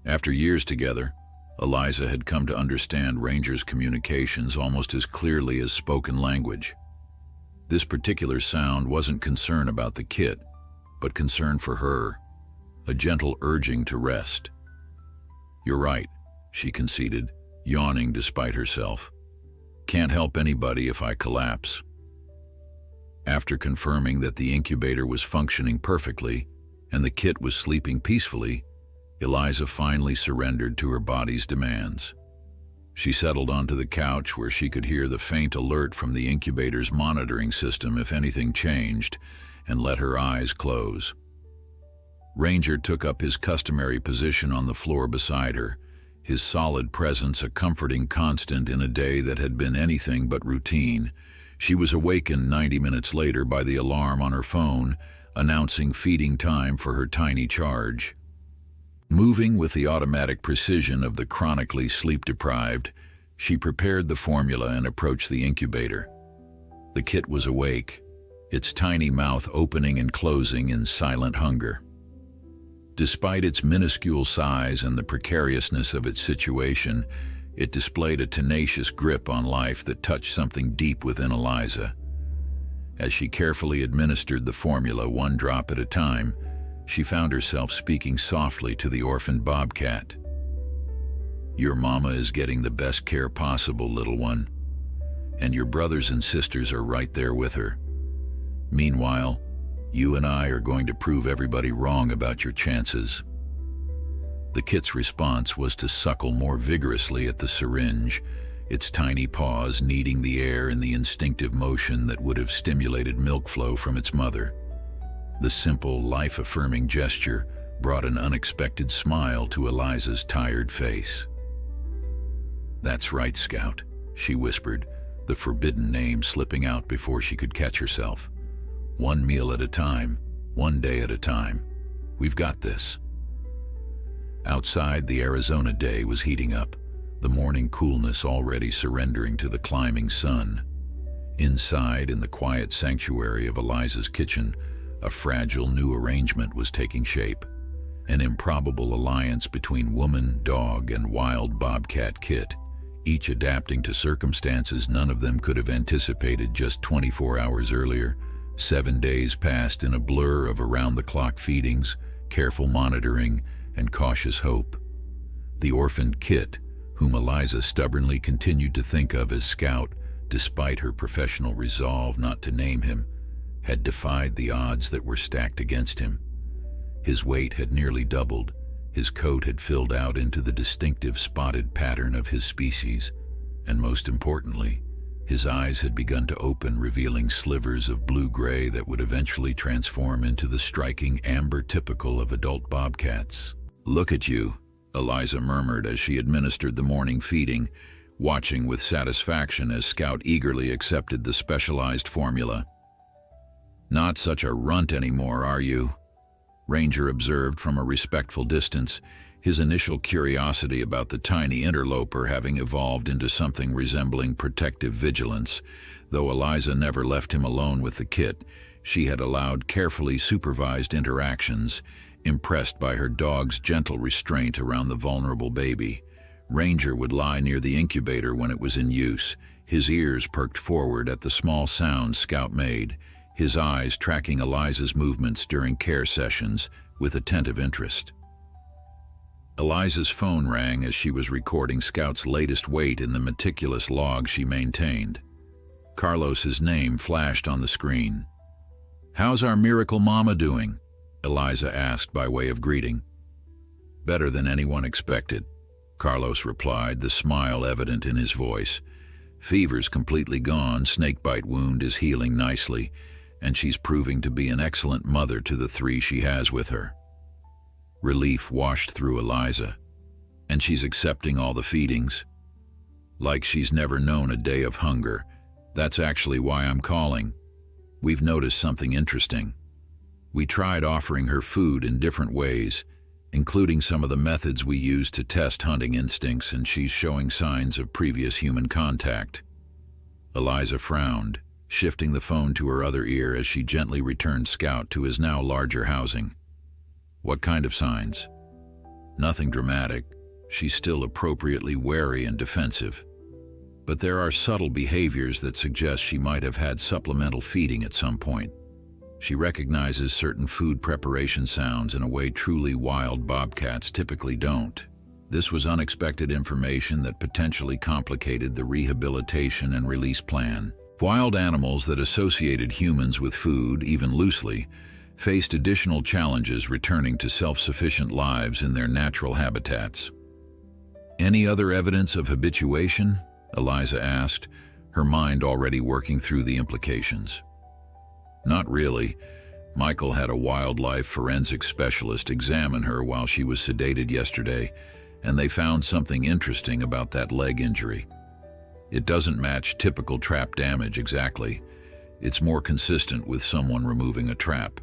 After years together, Eliza had come to understand Ranger's communications almost as clearly as spoken language. This particular sound wasn't concern about the kit, but concern for her, a gentle urging to rest. "You're right," she conceded, yawning despite herself. "Can't help anybody if I collapse." After confirming that the incubator was functioning perfectly and the kit was sleeping peacefully, Eliza finally surrendered to her body's demands. She settled onto the couch where she could hear the faint alert from the incubator's monitoring system if anything changed, and let her eyes close. Ranger took up his customary position on the floor beside her, his solid presence a comforting constant in a day that had been anything but routine. She was awakened 90 minutes later by the alarm on her phone, announcing feeding time for her tiny charge. Moving with the automatic precision of the chronically sleep-deprived, she prepared the formula and approached the incubator. The kit was awake, its tiny mouth opening and closing in silent hunger. Despite its minuscule size and the precariousness of its situation, it displayed a tenacious grip on life that touched something deep within Eliza. As she carefully administered the formula 1 drop at a time, she found herself speaking softly to the orphaned Bobcat. "Your mama is getting the best care possible, little one, and your brothers and sisters are right there with her. Meanwhile, you and I are going to prove everybody wrong about your chances." The kit's response was to suckle more vigorously at the syringe, its tiny paws kneading the air in the instinctive motion that would have stimulated milk flow from its mother. The simple, life-affirming gesture brought an unexpected smile to Eliza's tired face. "That's right, Scout," she whispered, the forbidden name slipping out before she could catch herself. "One meal at a time, one day at a time. We've got this." Outside, the Arizona day was heating up, the morning coolness already surrendering to the climbing sun. Inside, in the quiet sanctuary of Eliza's kitchen, a fragile new arrangement was taking shape, an improbable alliance between woman, dog, and wild Bobcat kit, each adapting to circumstances none of them could have anticipated just 24 hours earlier. 7 days passed in a blur of around-the-clock feedings, careful monitoring, and cautious hope. The orphaned kit, whom Eliza stubbornly continued to think of as Scout, despite her professional resolve not to name him, had defied the odds that were stacked against him. His weight had nearly doubled, his coat had filled out into the distinctive spotted pattern of his species, and most importantly, his eyes had begun to open, revealing slivers of blue-gray that would eventually transform into the striking amber typical of adult bobcats. "Look at you," Eliza murmured as she administered the morning feeding, watching with satisfaction as Scout eagerly accepted the specialized formula. Not such a runt anymore, are you? Ranger observed from a respectful distance, his initial curiosity about the tiny interloper having evolved into something resembling protective vigilance. Though Eliza never left him alone with the kit, she had allowed carefully supervised interactions, impressed by her dog's gentle restraint around the vulnerable baby. Ranger would lie near the incubator when it was in use, his ears perked forward at the small sounds Scout made, his eyes tracking Eliza's movements during care sessions with attentive interest. Eliza's phone rang as she was recording Scout's latest weight in the meticulous log she maintained. Carlos's name flashed on the screen. "How's our miracle mama doing?" Eliza asked by way of greeting. "Better than anyone expected," Carlos replied, the smile evident in his voice. "Fever's completely gone, snakebite wound is healing nicely, and she's proving to be an excellent mother to the 3 she has with her." Relief washed through Eliza. "And she's accepting all the feedings?" "Like she's never known a day of hunger. That's actually why I'm calling. We've noticed something interesting. We tried offering her food in different ways, including some of the methods we use to test hunting instincts, and she's showing signs of previous human contact." Eliza frowned, shifting the phone to her other ear as she gently returned Scout to his now larger housing. "What kind of signs?" "Nothing dramatic. She's still appropriately wary and defensive. But there are subtle behaviors that suggest she might have had supplemental feeding at some point. She recognizes certain food preparation sounds in a way truly wild bobcats typically don't. This was unexpected information that potentially complicated the rehabilitation and release plan. Wild animals that associated humans with food, even loosely, faced additional challenges returning to self-sufficient lives in their natural habitats. "Any other evidence of habituation?" Eliza asked, her mind already working through the implications. "Not really. Michael had a wildlife forensic specialist examine her while she was sedated yesterday, and they found something interesting about that leg injury. It doesn't match typical trap damage exactly. It's more consistent with someone removing a trap.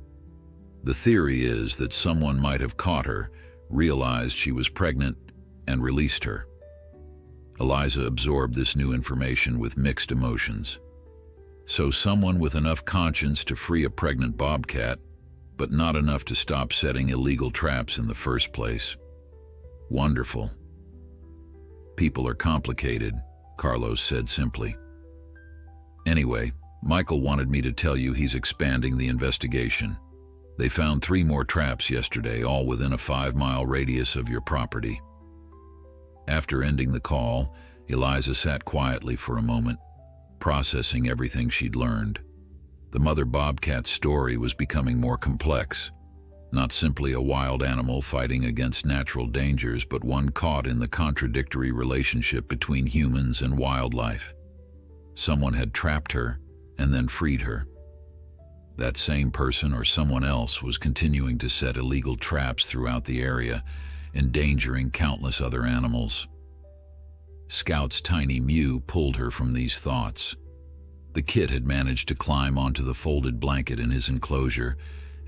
The theory is that someone might have caught her, realized she was pregnant, and released her." Eliza absorbed this new information with mixed emotions. So someone with enough conscience to free a pregnant bobcat, but not enough to stop setting illegal traps in the first place. Wonderful. "People are complicated," Carlos said simply. "Anyway, Michael wanted me to tell you he's expanding the investigation. They found 3 more traps yesterday, all within a 5-mile radius of your property." After ending the call, Eliza sat quietly for a moment, processing everything she'd learned. The mother bobcat's story was becoming more complex. Not simply a wild animal fighting against natural dangers, but one caught in the contradictory relationship between humans and wildlife. Someone had trapped her and then freed her. That same person or someone else was continuing to set illegal traps throughout the area, endangering countless other animals. Scout's tiny mew pulled her from these thoughts. The kit had managed to climb onto the folded blanket in his enclosure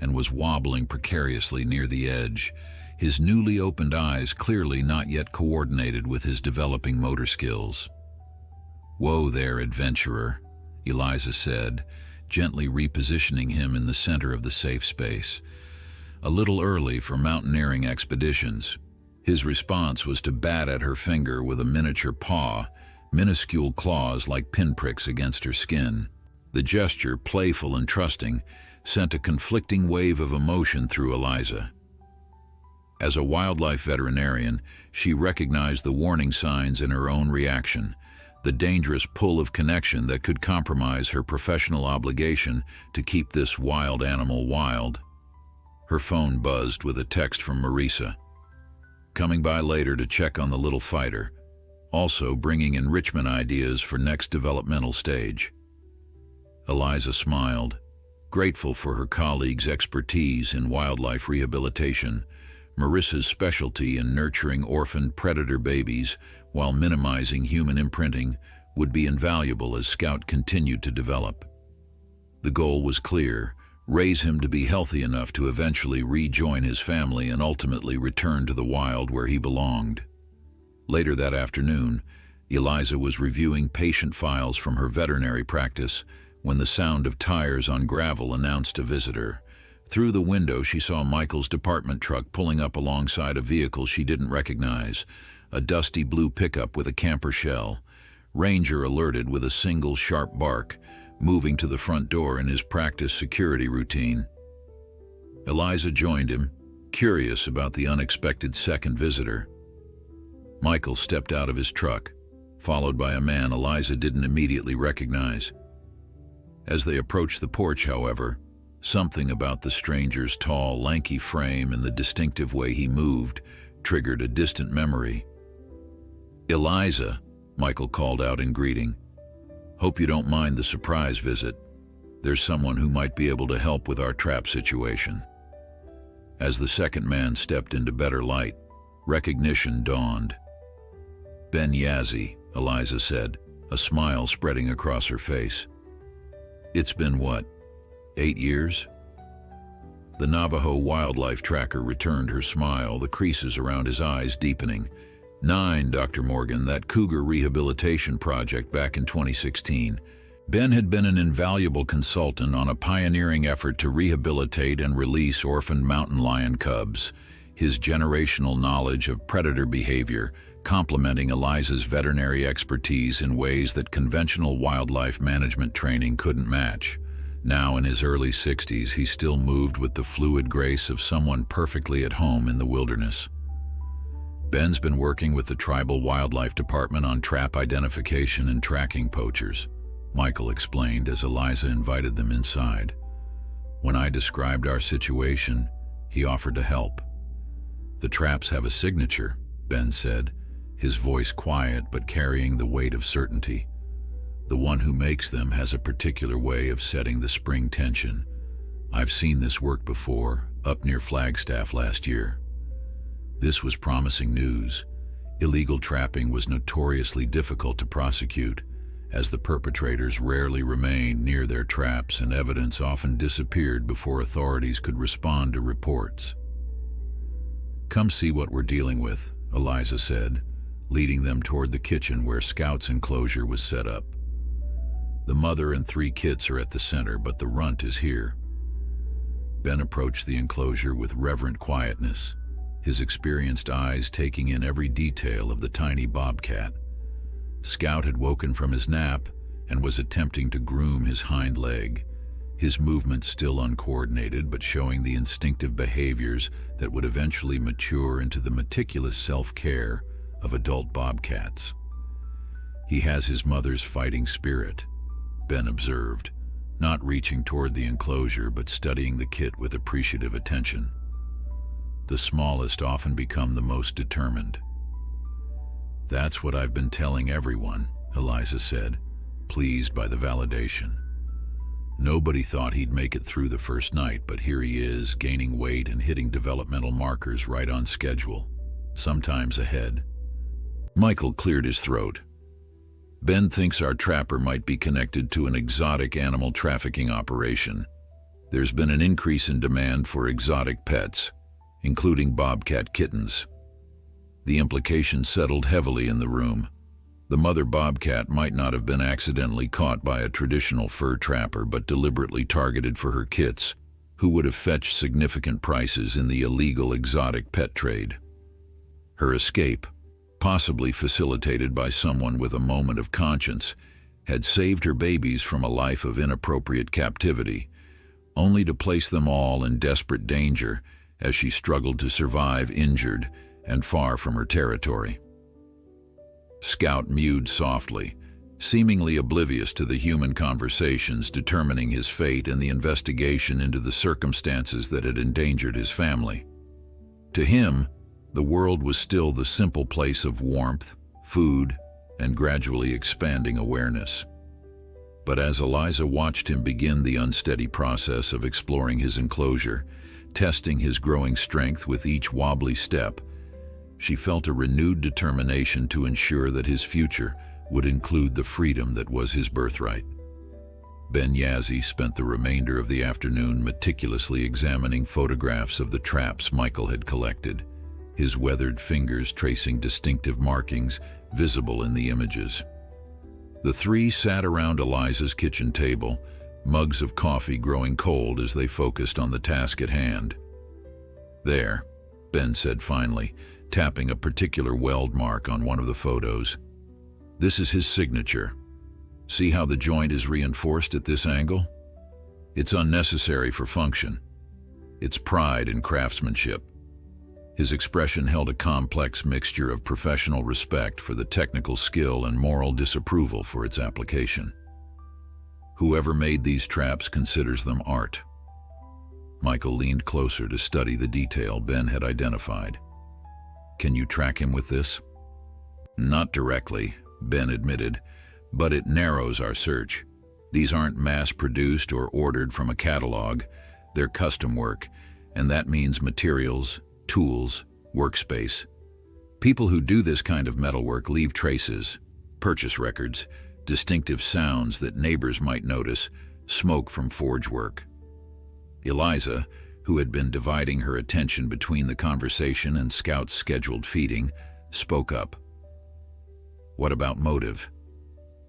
and was wobbling precariously near the edge, his newly opened eyes clearly not yet coordinated with his developing motor skills. "Whoa there, adventurer," Eliza said, gently repositioning him in the center of the safe space. A little early for mountaineering expeditions. His response was to bat at her finger with a miniature paw, minuscule claws like pinpricks against her skin. The gesture, playful and trusting, sent a conflicting wave of emotion through Eliza. As a wildlife veterinarian, she recognized the warning signs in her own reaction, the dangerous pull of connection that could compromise her professional obligation to keep this wild animal wild. Her phone buzzed with a text from Marisa. Coming by later to check on the little fighter, also bringing enrichment ideas for next developmental stage. Eliza smiled, grateful for her colleague's expertise in wildlife rehabilitation, Marissa's specialty in nurturing orphaned predator babies while minimizing human imprinting would be invaluable as Scout continued to develop. The goal was clear: raise him to be healthy enough to eventually rejoin his family and ultimately return to the wild where he belonged. Later that afternoon, Eliza was reviewing patient files from her veterinary practice when the sound of tires on gravel announced a visitor. Through the window, she saw Michael's department truck pulling up alongside a vehicle she didn't recognize, a dusty blue pickup with a camper shell. Ranger alerted with a single sharp bark, moving to the front door in his practice security routine. Eliza joined him, curious about the unexpected second visitor. Michael stepped out of his truck, followed by a man Eliza didn't immediately recognize. As they approached the porch, however, something about the stranger's tall, lanky frame and the distinctive way he moved triggered a distant memory. "Eliza," Michael called out in greeting. "Hope you don't mind the surprise visit. There's someone who might be able to help with our trap situation." As the second man stepped into better light, recognition dawned. "Ben Yazzie," Eliza said, a smile spreading across her face. "It's been what, 8 years?" The Navajo wildlife tracker returned her smile, the creases around his eyes deepening. "9, Dr. Morgan, that cougar rehabilitation project back in 2016. Ben had been an invaluable consultant on a pioneering effort to rehabilitate and release orphaned mountain lion cubs, his generational knowledge of predator behavior complementing Eliza's veterinary expertise in ways that conventional wildlife management training couldn't match. Now in his early 60s, he still moved with the fluid grace of someone perfectly at home in the wilderness. Ben's been working with the Tribal Wildlife Department on trap identification and tracking poachers, Michael explained as Eliza invited them inside. When I described our situation, he offered to help. "The traps have a signature," Ben said, his voice quiet but carrying the weight of certainty. "The one who makes them has a particular way of setting the spring tension. I've seen this work before, up near Flagstaff last year." This was promising news. Illegal trapping was notoriously difficult to prosecute, as the perpetrators rarely remained near their traps and evidence often disappeared before authorities could respond to reports. "Come see what we're dealing with," Eliza said, leading them toward the kitchen where Scout's enclosure was set up. "The mother and 3 kits are at the center, but the runt is here." Ben approached the enclosure with reverent quietness, his experienced eyes taking in every detail of the tiny bobcat. Scout had woken from his nap and was attempting to groom his hind leg, his movements still uncoordinated but showing the instinctive behaviors that would eventually mature into the meticulous self-care of adult bobcats. "He has his mother's fighting spirit," Ben observed, not reaching toward the enclosure but studying the kit with appreciative attention. "The smallest often become the most determined." "That's what I've been telling everyone," Eliza said, pleased by the validation. "Nobody thought he'd make it through the first night, but here he is, gaining weight and hitting developmental markers right on schedule, sometimes ahead." Michael cleared his throat. "Ben thinks our trapper might be connected to an exotic animal trafficking operation. There's been an increase in demand for exotic pets, including bobcat kittens." The implication settled heavily in the room. The mother bobcat might not have been accidentally caught by a traditional fur trapper, but deliberately targeted for her kits, who would have fetched significant prices in the illegal exotic pet trade. Her escape, possibly facilitated by someone with a moment of conscience, had saved her babies from a life of inappropriate captivity, only to place them all in desperate danger as she struggled to survive injured and far from her territory. Scout mewed softly, seemingly oblivious to the human conversations determining his fate and the investigation into the circumstances that had endangered his family. To him, the world was still the simple place of warmth, food, and gradually expanding awareness. But as Eliza watched him begin the unsteady process of exploring his enclosure, testing his growing strength with each wobbly step, she felt a renewed determination to ensure that his future would include the freedom that was his birthright. Ben Yazzie spent the remainder of the afternoon meticulously examining photographs of the traps Michael had collected, his weathered fingers tracing distinctive markings visible in the images. The three sat around Eliza's kitchen table, mugs of coffee growing cold as they focused on the task at hand. "There," Ben said finally, tapping a particular weld mark on one of the photos. "This is his signature. See how the joint is reinforced at this angle? It's unnecessary for function. It's pride in craftsmanship." His expression held a complex mixture of professional respect for the technical skill and moral disapproval for its application. "Whoever made these traps considers them art." Michael leaned closer to study the detail Ben had identified. "Can you track him with this?" "Not directly," Ben admitted, "but it narrows our search. These aren't mass-produced or ordered from a catalog. They're custom work, and that means materials, tools, workspace. People who do this kind of metalwork leave traces, purchase records, distinctive sounds that neighbors might notice, smoke from forge work." Eliza, who had been dividing her attention between the conversation and Scout's scheduled feeding, spoke up. "What about motive?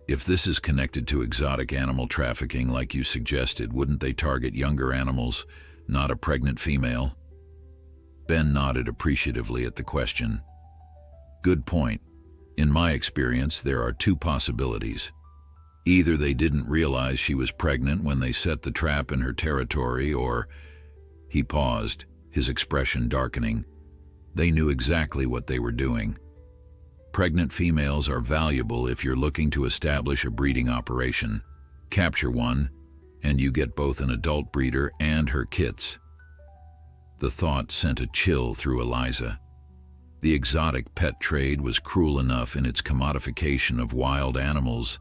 If this is connected to exotic animal trafficking like you suggested, wouldn't they target younger animals, not a pregnant female?" Ben nodded appreciatively at the question. "Good point. In my experience, there are two possibilities. Either they didn't realize she was pregnant when they set the trap in her territory, or—" He paused, his expression darkening. "They knew exactly what they were doing. Pregnant females are valuable if you're looking to establish a breeding operation. Capture one, and you get both an adult breeder and her kits." The thought sent a chill through Eliza. The exotic pet trade was cruel enough in its commodification of wild animals,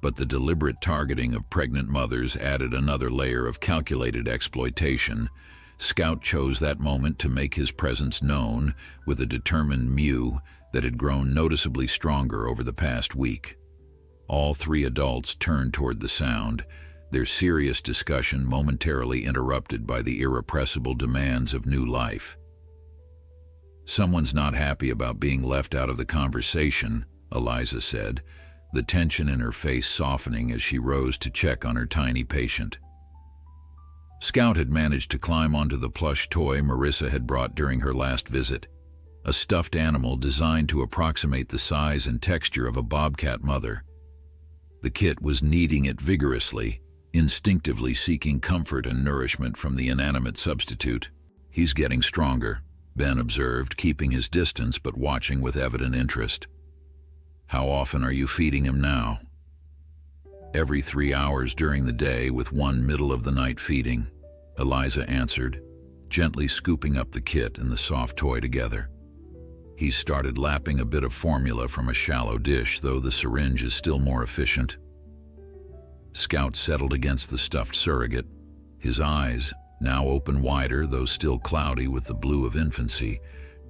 but the deliberate targeting of pregnant mothers added another layer of calculated exploitation. Scout chose that moment to make his presence known with a determined mew that had grown noticeably stronger over the past week. All three adults turned toward the sound, their serious discussion momentarily interrupted by the irrepressible demands of new life. "Someone's not happy about being left out of the conversation," Eliza said, the tension in her face softening as she rose to check on her tiny patient. Scout had managed to climb onto the plush toy Marissa had brought during her last visit, a stuffed animal designed to approximate the size and texture of a bobcat mother. The kit was kneading it vigorously, instinctively seeking comfort and nourishment from the inanimate substitute. "He's getting stronger," Ben observed, keeping his distance but watching with evident interest. "How often are you feeding him now?" "Every 3 hours during the day with one middle-of-the-night feeding," Eliza answered, gently scooping up the kit and the soft toy together. "He's started lapping a bit of formula from a shallow dish, though the syringe is still more efficient." Scout settled against the stuffed surrogate, his eyes, now open wider though still cloudy with the blue of infancy,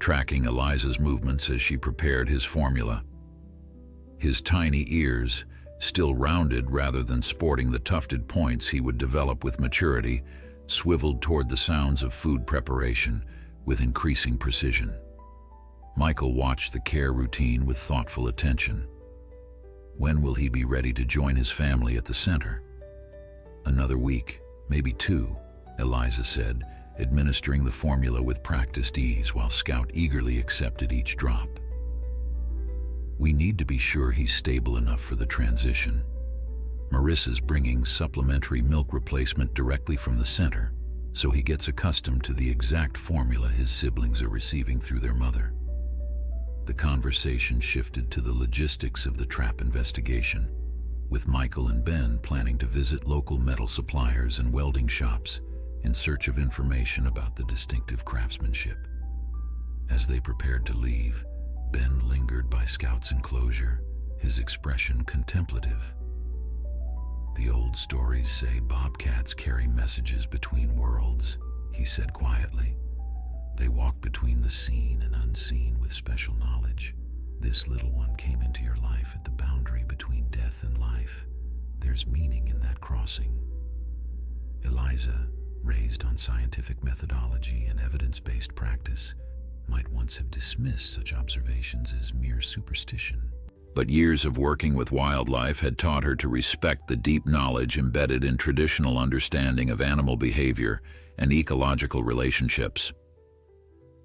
tracking Eliza's movements as she prepared his formula. His tiny ears, still rounded rather than sporting the tufted points he would develop with maturity, swiveled toward the sounds of food preparation with increasing precision. Michael watched the care routine with thoughtful attention. When will he be ready to join his family at the center? "Another week, maybe 2, Eliza said, administering the formula with practiced ease while Scout eagerly accepted each drop. "We need to be sure he's stable enough for the transition. Marissa's bringing supplementary milk replacement directly from the center, so he gets accustomed to the exact formula his siblings are receiving through their mother." The conversation shifted to the logistics of the trap investigation, with Michael and Ben planning to visit local metal suppliers and welding shops in search of information about the distinctive craftsmanship. As they prepared to leave, Ben lingered by Scout's enclosure, his expression contemplative. "The old stories say bobcats carry messages between worlds," he said quietly. "They walk between the seen and unseen with special knowledge. This little one came into your life at the boundary between death and life. Their there's meaning in that crossing. Eliza, raised on scientific methodology and evidence-based practice, might once have dismissed such observations as mere superstition. But years of working with wildlife had taught her to respect the deep knowledge embedded in traditional understanding of animal behavior and ecological relationships.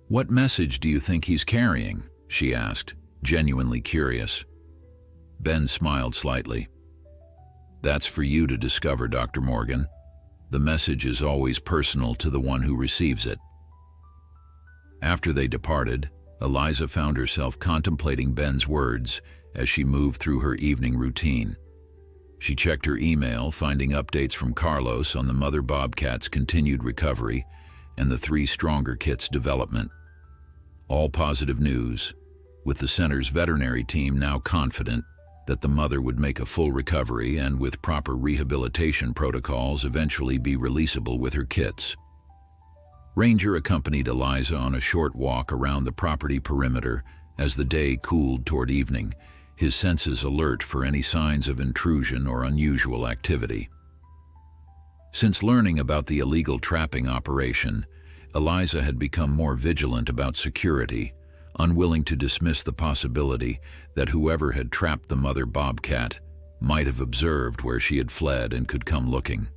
"What message do you think he's carrying?" she asked, genuinely curious. Ben smiled slightly. "That's for you to discover, Dr. Morgan. The message is always personal to the one who receives it." After they departed, Eliza found herself contemplating Ben's words as she moved through her evening routine. She checked her email, finding updates from Carlos on the mother bobcat's continued recovery and the 3 stronger kits' development. All positive news, with the center's veterinary team now confident that the mother would make a full recovery and, with proper rehabilitation protocols, eventually be releasable with her kits. Ranger accompanied Eliza on a short walk around the property perimeter as the day cooled toward evening, his senses alert for any signs of intrusion or unusual activity. Since learning about the illegal trapping operation, Eliza had become more vigilant about security, unwilling to dismiss the possibility that whoever had trapped the mother bobcat might have observed where she had fled and could come looking.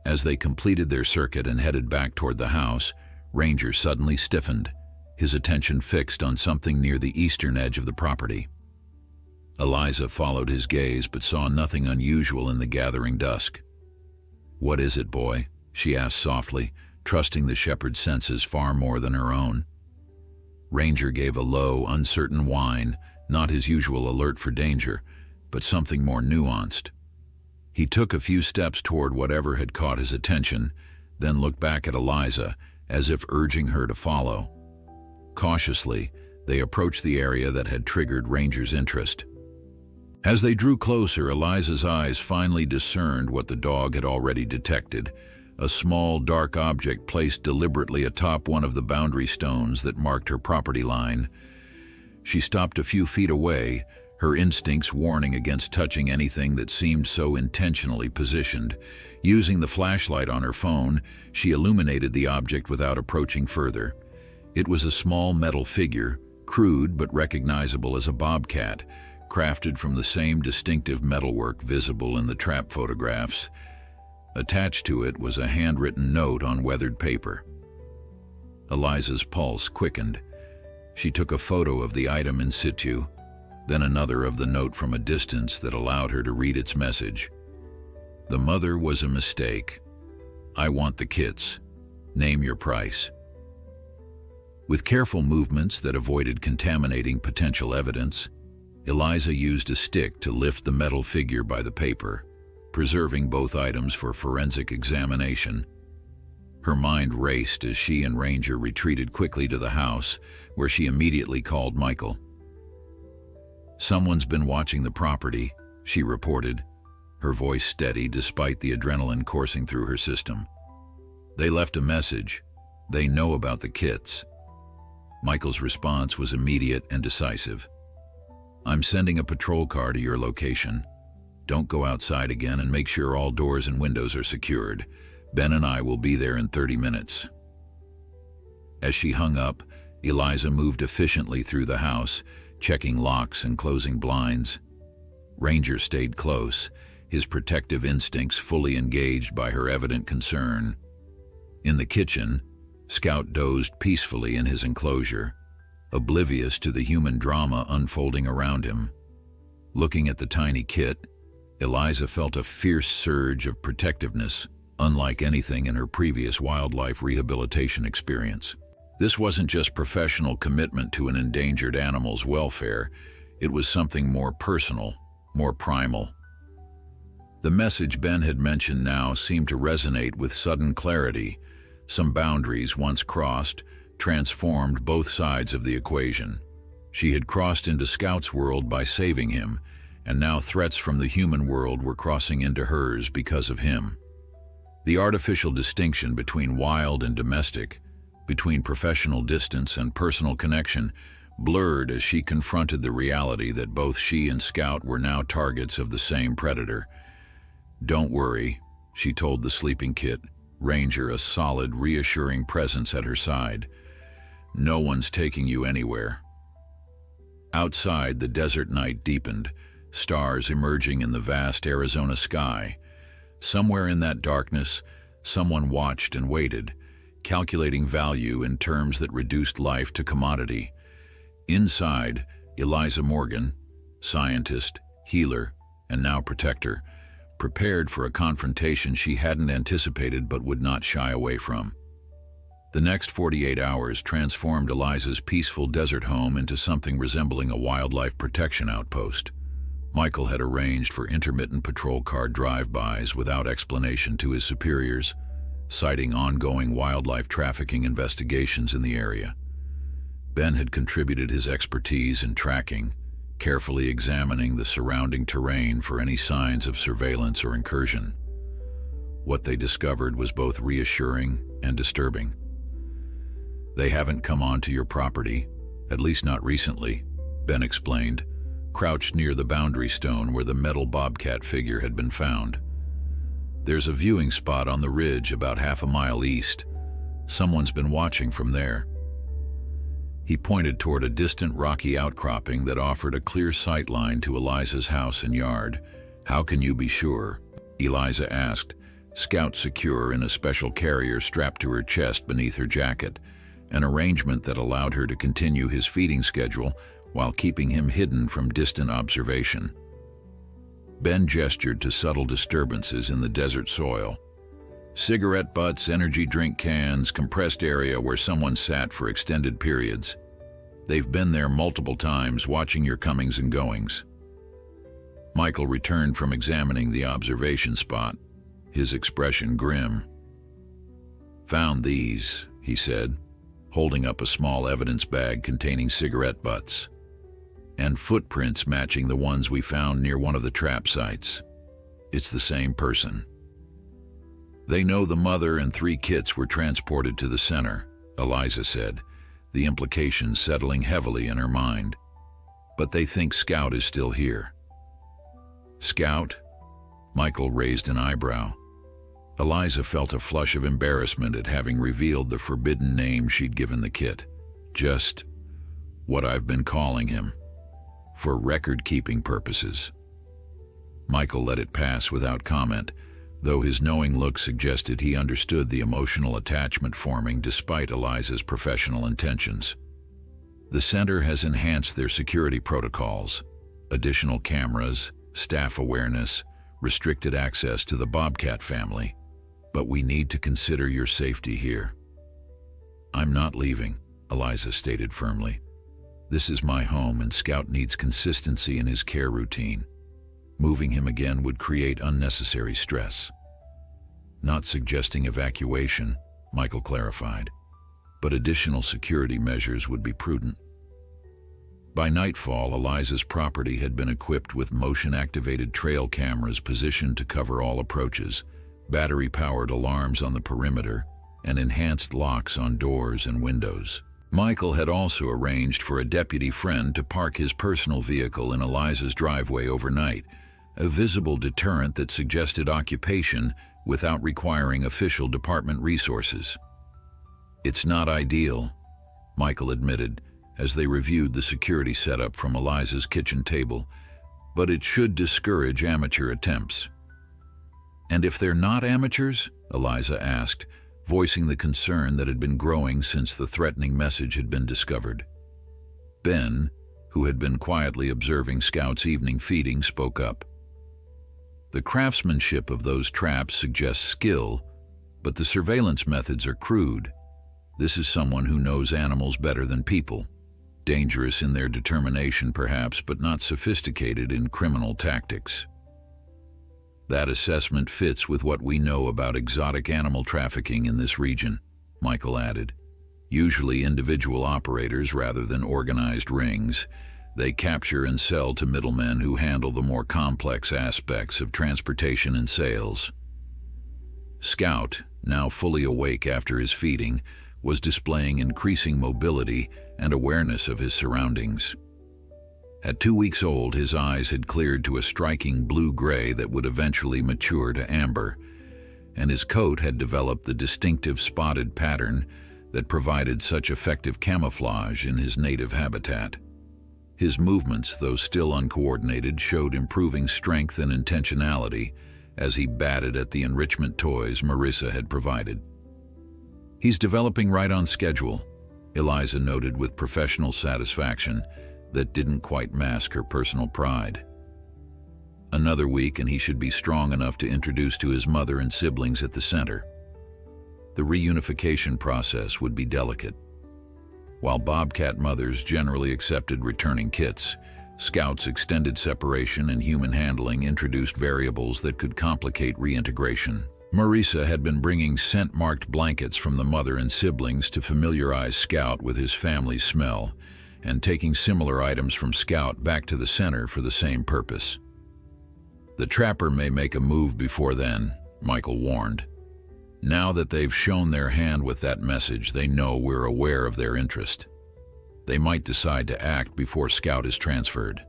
As they completed their circuit and headed back toward the house, Ranger suddenly stiffened, his attention fixed on something near the eastern edge of the property. Eliza followed his gaze but saw nothing unusual in the gathering dusk. "What is it, boy?" she asked softly, trusting the shepherd's senses far more than her own. Ranger gave a low, uncertain whine, not his usual alert for danger, but something more nuanced. He took a few steps toward whatever had caught his attention, then looked back at Eliza, as if urging her to follow. Cautiously, they approached the area that had triggered Ranger's interest. As they drew closer, Eliza's eyes finally discerned what the dog had already detected: a small, dark object placed deliberately atop one of the boundary stones that marked her property line. She stopped a few feet away, her instincts warning against touching anything that seemed so intentionally positioned. Using the flashlight on her phone, she illuminated the object without approaching further. It was a small metal figure, crude but recognizable as a bobcat, crafted from the same distinctive metalwork visible in the trap photographs. Attached to it was a handwritten note on weathered paper. Eliza's pulse quickened. She took a photo of the item in situ, then another of the note from a distance that allowed her to read its message. "The mother was a mistake. I want the kits. Name your price." With careful movements that avoided contaminating potential evidence, Eliza used a stick to lift the metal figure by the paper, preserving both items for forensic examination. Her mind raced as she and Ranger retreated quickly to the house, where she immediately called Michael. "Someone's been watching the property," she reported, her voice steady despite the adrenaline coursing through her system. "They left a message. They know about the kits." Michael's response was immediate and decisive. "I'm sending a patrol car to your location. Don't go outside again and make sure all doors and windows are secured. Ben and I will be there in 30 minutes. As she hung up, Eliza moved efficiently through the house, checking locks and closing blinds. Ranger stayed close, his protective instincts fully engaged by her evident concern. In the kitchen, Scout dozed peacefully in his enclosure, oblivious to the human drama unfolding around him. Looking at the tiny kit, Eliza felt a fierce surge of protectiveness, unlike anything in her previous wildlife rehabilitation experience. This wasn't just professional commitment to an endangered animal's welfare, it was something more personal, more primal. The message Ben had mentioned now seemed to resonate with sudden clarity. Some boundaries, once crossed, transformed both sides of the equation. She had crossed into Scout's world by saving him, and now threats from the human world were crossing into hers because of him. The artificial distinction between wild and domestic, between professional distance and personal connection, blurred as she confronted the reality that both she and Scout were now targets of the same predator. "Don't worry," she told the sleeping kit, Ranger a solid, reassuring presence at her side. "No one's taking you anywhere." Outside, the desert night deepened, stars emerging in the vast Arizona sky. Somewhere in that darkness, someone watched and waited, calculating value in terms that reduced life to commodity. Inside, Eliza Morgan, scientist, healer, and now protector, prepared for a confrontation she hadn't anticipated but would not shy away from. The next 48 hours transformed Eliza's peaceful desert home into something resembling a wildlife protection outpost. Michael had arranged for intermittent patrol car drive-bys without explanation to his superiors, citing ongoing wildlife trafficking investigations in the area. Ben had contributed his expertise in tracking, carefully examining the surrounding terrain for any signs of surveillance or incursion. What they discovered was both reassuring and disturbing. "They haven't come onto your property, at least not recently," Ben explained, crouched near the boundary stone where the metal Bobcat figure had been found. "There's a viewing spot on the ridge about half a mile east. Someone's been watching from there." He pointed toward a distant rocky outcropping that offered a clear sight line to Eliza's house and yard. "How can you be sure?" Eliza asked, Scout secure in a special carrier strapped to her chest beneath her jacket, an arrangement that allowed her to continue his feeding schedule while keeping him hidden from distant observation. Ben gestured to subtle disturbances in the desert soil. "Cigarette butts, energy drink cans, compressed area where someone sat for extended periods. They've been there multiple times, watching your comings and goings." Michael returned from examining the observation spot, his expression grim. "Found these," he said, holding up a small evidence bag containing cigarette butts, "and footprints matching the ones we found near one of the trap sites. It's the same person." "They know the mother and 3 kits were transported to the center," Eliza said, the implications settling heavily in her mind. "But they think Scout is still here." "Scout?" Michael raised an eyebrow. Eliza felt a flush of embarrassment at having revealed the forbidden name she'd given the kit. "Just what I've been calling him, for record-keeping purposes." Michael let it pass without comment, though his knowing look suggested he understood the emotional attachment forming despite Eliza's professional intentions. "The center has enhanced their security protocols, additional cameras, staff awareness, restricted access to the Bobcat family, but we need to consider your safety here." "I'm not leaving," Eliza stated firmly. "This is my home and Scout needs consistency in his care routine. Moving him again would create unnecessary stress." "Not suggesting evacuation," Michael clarified, "but additional security measures would be prudent." By nightfall, Eliza's property had been equipped with motion-activated trail cameras positioned to cover all approaches, battery-powered alarms on the perimeter, and enhanced locks on doors and windows. Michael had also arranged for a deputy friend to park his personal vehicle in Eliza's driveway overnight, a visible deterrent that suggested occupation without requiring official department resources. "It's not ideal," Michael admitted as they reviewed the security setup from Eliza's kitchen table, "but it should discourage amateur attempts." "And if they're not amateurs?" Eliza asked, voicing the concern that had been growing since the threatening message had been discovered. Ben, who had been quietly observing Scout's evening feeding, spoke up. "The craftsmanship of those traps suggests skill, but the surveillance methods are crude. This is someone who knows animals better than people. Dangerous in their determination, perhaps, but not sophisticated in criminal tactics." "That assessment fits with what we know about exotic animal trafficking in this region," Michael added. "Usually individual operators rather than organized rings. They capture and sell to middlemen who handle the more complex aspects of transportation and sales." Scout, now fully awake after his feeding, was displaying increasing mobility and awareness of his surroundings. At 2 weeks old, his eyes had cleared to a striking blue-gray that would eventually mature to amber, and his coat had developed the distinctive spotted pattern that provided such effective camouflage in his native habitat. His movements, though still uncoordinated, showed improving strength and intentionality as he batted at the enrichment toys Marissa had provided. "He's developing right on schedule," Eliza noted with professional satisfaction that didn't quite mask her personal pride. Another week and he should be strong enough to introduce to his mother and siblings at the center. The reunification process would be delicate. While Bobcat mothers generally accepted returning kits, Scout's extended separation and human handling introduced variables that could complicate reintegration. Marissa had been bringing scent-marked blankets from the mother and siblings to familiarize Scout with his family's smell, and taking similar items from Scout back to the center for the same purpose. "The trapper may make a move before then," Michael warned. "Now that they've shown their hand with that message, they know we're aware of their interest. They might decide to act before Scout is transferred."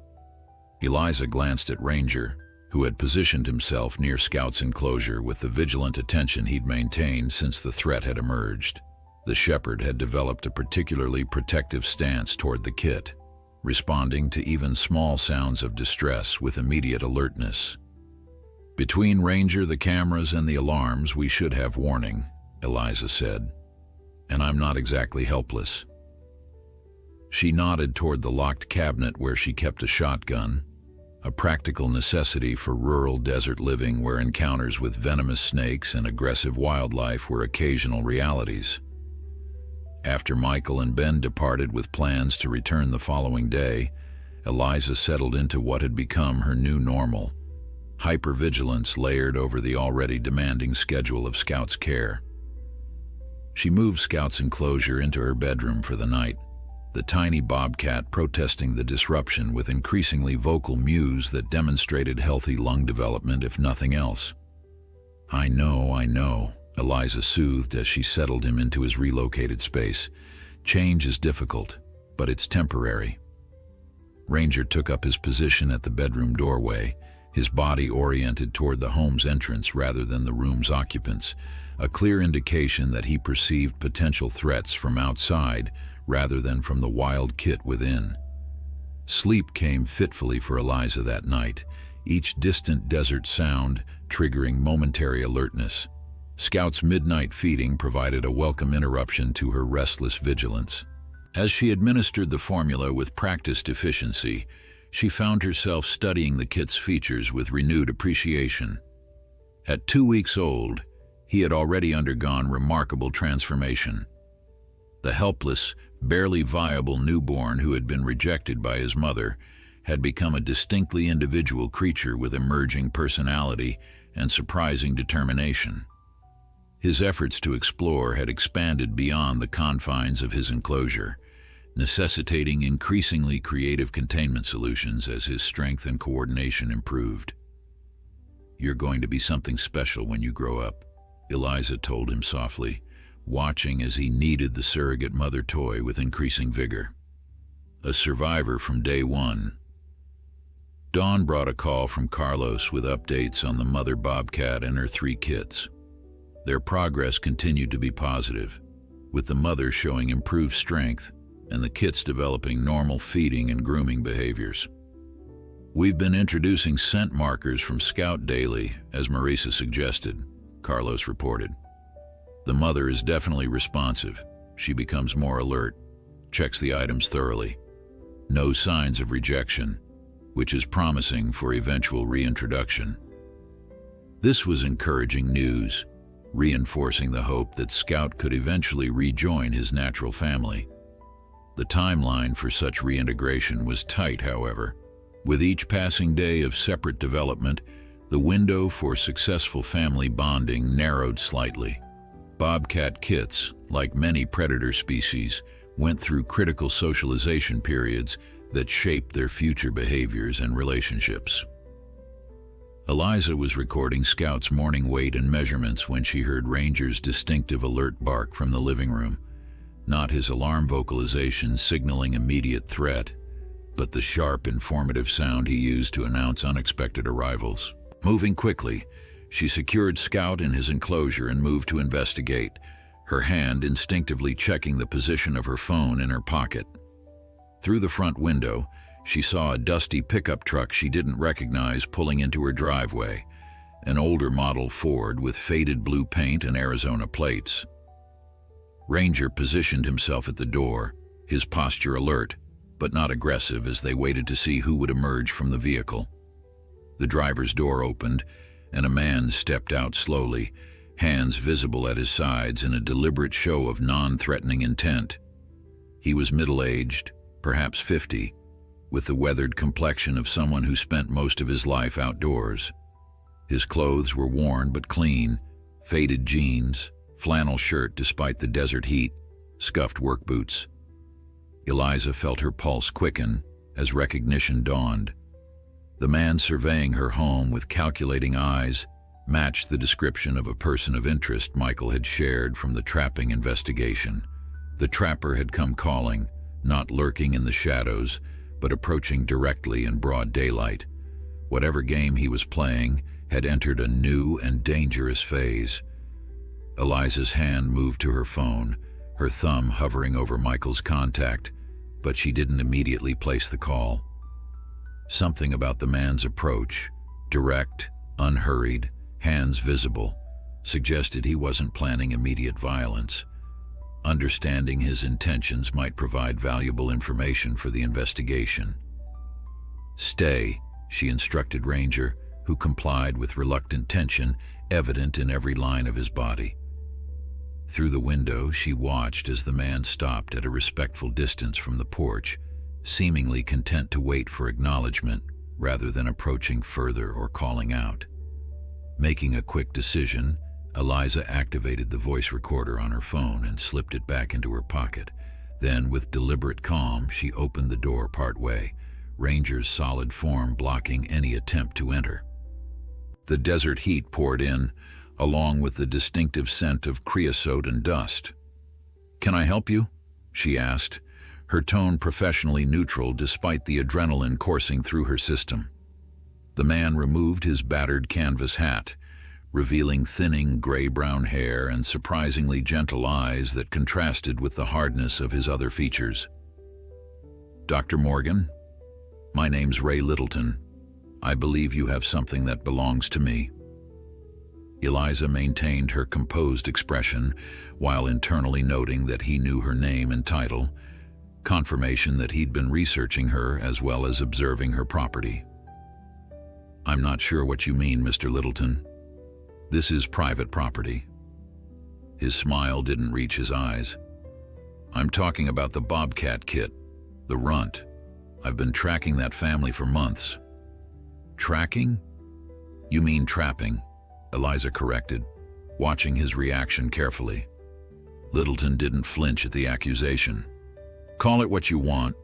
Eliza glanced at Ranger, who had positioned himself near Scout's enclosure with the vigilant attention he'd maintained since the threat had emerged. The shepherd had developed a particularly protective stance toward the kit, responding to even small sounds of distress with immediate alertness. "Between Ranger, the cameras, and the alarms, we should have warning," Eliza said. "And I'm not exactly helpless." She nodded toward the locked cabinet where she kept a shotgun, a practical necessity for rural desert living where encounters with venomous snakes and aggressive wildlife were occasional realities. After Michael and Ben departed with plans to return the following day, Eliza settled into what had become her new normal, hypervigilance layered over the already demanding schedule of Scout's care. She moved Scout's enclosure into her bedroom for the night, the tiny Bobcat protesting the disruption with increasingly vocal mews that demonstrated healthy lung development if nothing else. I know, Eliza soothed as she settled him into his relocated space. "Change is difficult, but it's temporary." Ranger took up his position at the bedroom doorway, his body oriented toward the home's entrance rather than the room's occupants, a clear indication that he perceived potential threats from outside rather than from the wild kit within. Sleep came fitfully for Eliza that night, each distant desert sound triggering momentary alertness. Scout's midnight feeding provided a welcome interruption to her restless vigilance. As she administered the formula with practiced efficiency, she found herself studying the kit's features with renewed appreciation. At 2 weeks old, he had already undergone remarkable transformation. The helpless, barely viable newborn who had been rejected by his mother had become a distinctly individual creature with emerging personality and surprising determination. His efforts to explore had expanded beyond the confines of his enclosure, necessitating increasingly creative containment solutions as his strength and coordination improved. "You're going to be something special when you grow up," Eliza told him softly, watching as he kneaded the surrogate mother toy with increasing vigor. "A survivor from day one." Dawn brought a call from Carlos with updates on the mother Bobcat and her 3 kits. Their progress continued to be positive, with the mother showing improved strength and the kits developing normal feeding and grooming behaviors. "We've been introducing scent markers from Scout daily, as Marissa suggested," Carlos reported. "The mother is definitely responsive. She becomes more alert, checks the items thoroughly. No signs of rejection, which is promising for eventual reintroduction." This was encouraging news, reinforcing the hope that Scout could eventually rejoin his natural family. The timeline for such reintegration was tight, however. With each passing day of separate development, the window for successful family bonding narrowed slightly. Bobcat kits, like many predator species, went through critical socialization periods that shaped their future behaviors and relationships. Eliza was recording Scout's morning weight and measurements when she heard Ranger's distinctive alert bark from the living room, not his alarm vocalization signaling immediate threat, but the sharp, informative sound he used to announce unexpected arrivals. Moving quickly, she secured Scout in his enclosure and moved to investigate, her hand instinctively checking the position of her phone in her pocket. Through the front window, she saw a dusty pickup truck she didn't recognize pulling into her driveway, an older model Ford with faded blue paint and Arizona plates. Ranger positioned himself at the door, his posture alert, but not aggressive as they waited to see who would emerge from the vehicle. The driver's door opened, and a man stepped out slowly, hands visible at his sides in a deliberate show of non-threatening intent. He was middle-aged, perhaps 50, with the weathered complexion of someone who spent most of his life outdoors. His clothes were worn but clean, faded jeans, flannel shirt despite the desert heat, scuffed work boots. Eliza felt her pulse quicken as recognition dawned. The man surveying her home with calculating eyes matched the description of a person of interest Michael had shared from the trapping investigation. The trapper had come calling, not lurking in the shadows, but approaching directly in broad daylight. Whatever game he was playing had entered a new and dangerous phase. Eliza's hand moved to her phone, her thumb hovering over Michael's contact, but she didn't immediately place the call. Something about the man's approach, direct, unhurried, hands visible, suggested he wasn't planning immediate violence. Understanding his intentions might provide valuable information for the investigation. "Stay," she instructed Ranger, who complied with reluctant tension evident in every line of his body. Through the window, she watched as the man stopped at a respectful distance from the porch, seemingly content to wait for acknowledgement rather than approaching further or calling out. Making a quick decision, Eliza activated the voice recorder on her phone and slipped it back into her pocket. Then, with deliberate calm, she opened the door partway, Ranger's solid form blocking any attempt to enter. The desert heat poured in, along with the distinctive scent of creosote and dust. "Can I help you?" she asked, her tone professionally neutral despite the adrenaline coursing through her system. The man removed his battered canvas hat, revealing thinning gray-brown hair and surprisingly gentle eyes that contrasted with the hardness of his other features. "Dr. Morgan, my name's Ray Littleton. I believe you have something that belongs to me." Eliza maintained her composed expression while internally noting that he knew her name and title, confirmation that he'd been researching her as well as observing her property. "I'm not sure what you mean, Mr. Littleton. This is private property." His smile didn't reach his eyes. "I'm talking about the Bobcat kit, the runt. I've been tracking that family for months." "Tracking? You mean trapping," Eliza corrected, watching his reaction carefully. Littleton didn't flinch at the accusation. "Call it what you want.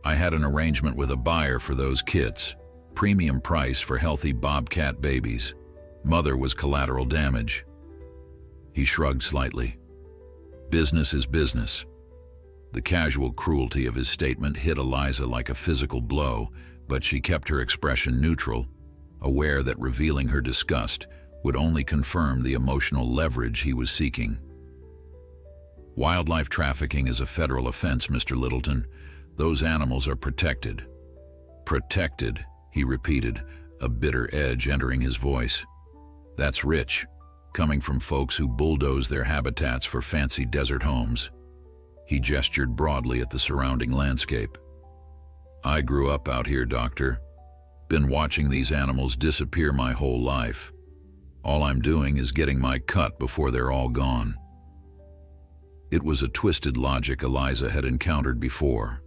I had an arrangement with a buyer for those kits. Premium price for healthy Bobcat babies. Mother was collateral damage." He shrugged slightly. "Business is business." The casual cruelty of his statement hit Eliza like a physical blow, but she kept her expression neutral, aware that revealing her disgust would only confirm the emotional leverage he was seeking. "Wildlife trafficking is a federal offense, Mr. Littleton. Those animals are protected." "Protected," he repeated, a bitter edge entering his voice. "That's rich, coming from folks who bulldoze their habitats for fancy desert homes." He gestured broadly at the surrounding landscape. "I grew up out here, Doctor. Been watching these animals disappear my whole life. All I'm doing is getting my cut before they're all gone." It was a twisted logic Eliza had encountered before.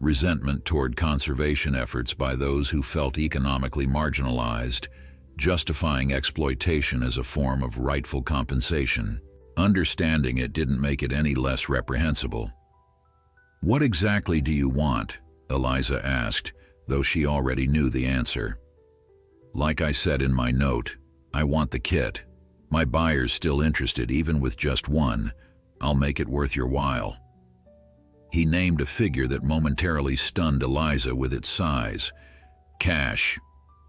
Resentment toward conservation efforts by those who felt economically marginalized, justifying exploitation as a form of rightful compensation. Understanding it didn't make it any less reprehensible. "What exactly do you want?" Eliza asked, though she already knew the answer. "Like I said in my note, I want the kit. My buyer's still interested even with just one. I'll make it worth your while." He named a figure that momentarily stunned Eliza with its size. Cash.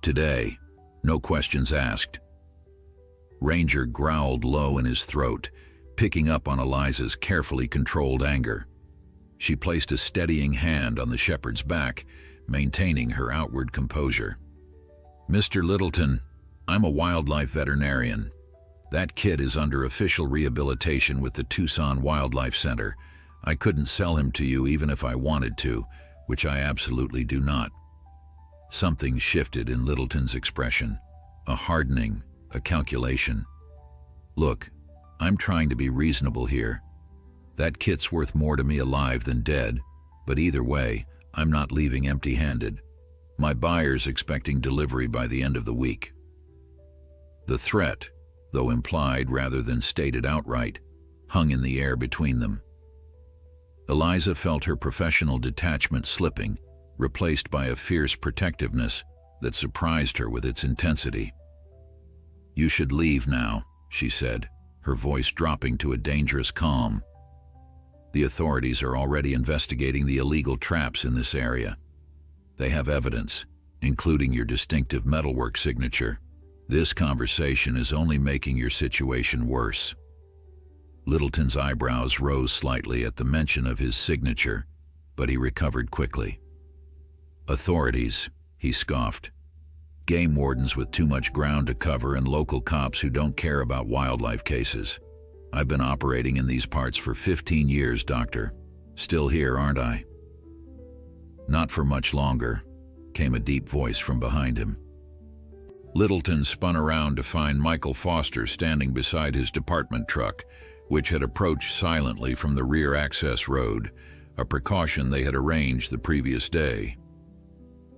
Today. No questions asked. Ranger growled low in his throat, picking up on Eliza's carefully controlled anger. She placed a steadying hand on the shepherd's back, maintaining her outward composure. "Mr. Littleton, I'm a wildlife veterinarian. That kid is under official rehabilitation with the Tucson Wildlife Center. I couldn't sell him to you even if I wanted to, which I absolutely do not." Something shifted in Littleton's expression, a hardening, a calculation. "Look, I'm trying to be reasonable here. That kit's worth more to me alive than dead, but either way, I'm not leaving empty-handed. My buyer's expecting delivery by the end of the week." The threat, though implied rather than stated outright, hung in the air between them. Eliza felt her professional detachment slipping, replaced by a fierce protectiveness that surprised her with its intensity. "You should leave now," she said, her voice dropping to a dangerous calm. "The authorities are already investigating the illegal traps in this area. They have evidence, including your distinctive metalwork signature. This conversation is only making your situation worse." Littleton's eyebrows rose slightly at the mention of his signature, but he recovered quickly. "Authorities," he scoffed. "Game wardens with too much ground to cover and local cops who don't care about wildlife cases. I've been operating in these parts for 15 years, Doctor. Still here, aren't I?" "Not for much longer," came a deep voice from behind him. Littleton spun around to find Michael Foster standing beside his department truck, which had approached silently from the rear access road, a precaution they had arranged the previous day.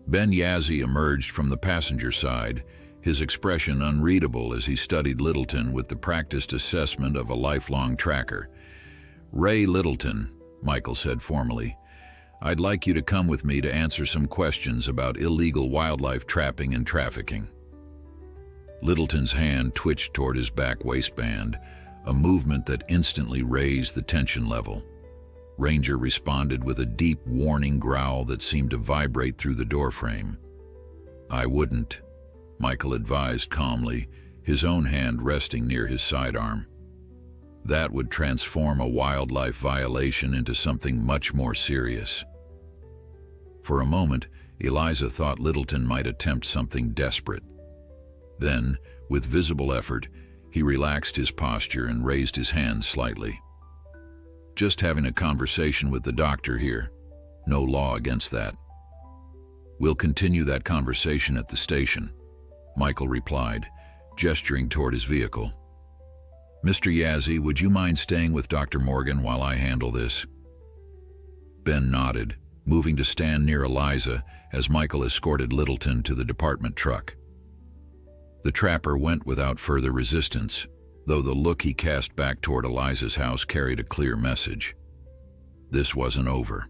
Ben Yazzie emerged from the passenger side, his expression unreadable as he studied Littleton with the practiced assessment of a lifelong tracker. "Ray Littleton," Michael said formally, "I'd like you to come with me to answer some questions about illegal wildlife trapping and trafficking." Littleton's hand twitched toward his back waistband, a movement that instantly raised the tension level. Ranger responded with a deep, warning growl that seemed to vibrate through the doorframe. "I wouldn't," Michael advised calmly, his own hand resting near his sidearm. "That would transform a wildlife violation into something much more serious." For a moment, Eliza thought Littleton might attempt something desperate. Then, with visible effort, he relaxed his posture and raised his hands slightly. "Just having a conversation with the doctor here. No law against that." "We'll continue that conversation at the station," Michael replied, gesturing toward his vehicle. "Mr. Yazzie, would you mind staying with Dr. Morgan while I handle this?" Ben nodded, moving to stand near Eliza as Michael escorted Littleton to the department truck. The trapper went without further resistance, though the look he cast back toward Eliza's house carried a clear message. This wasn't over.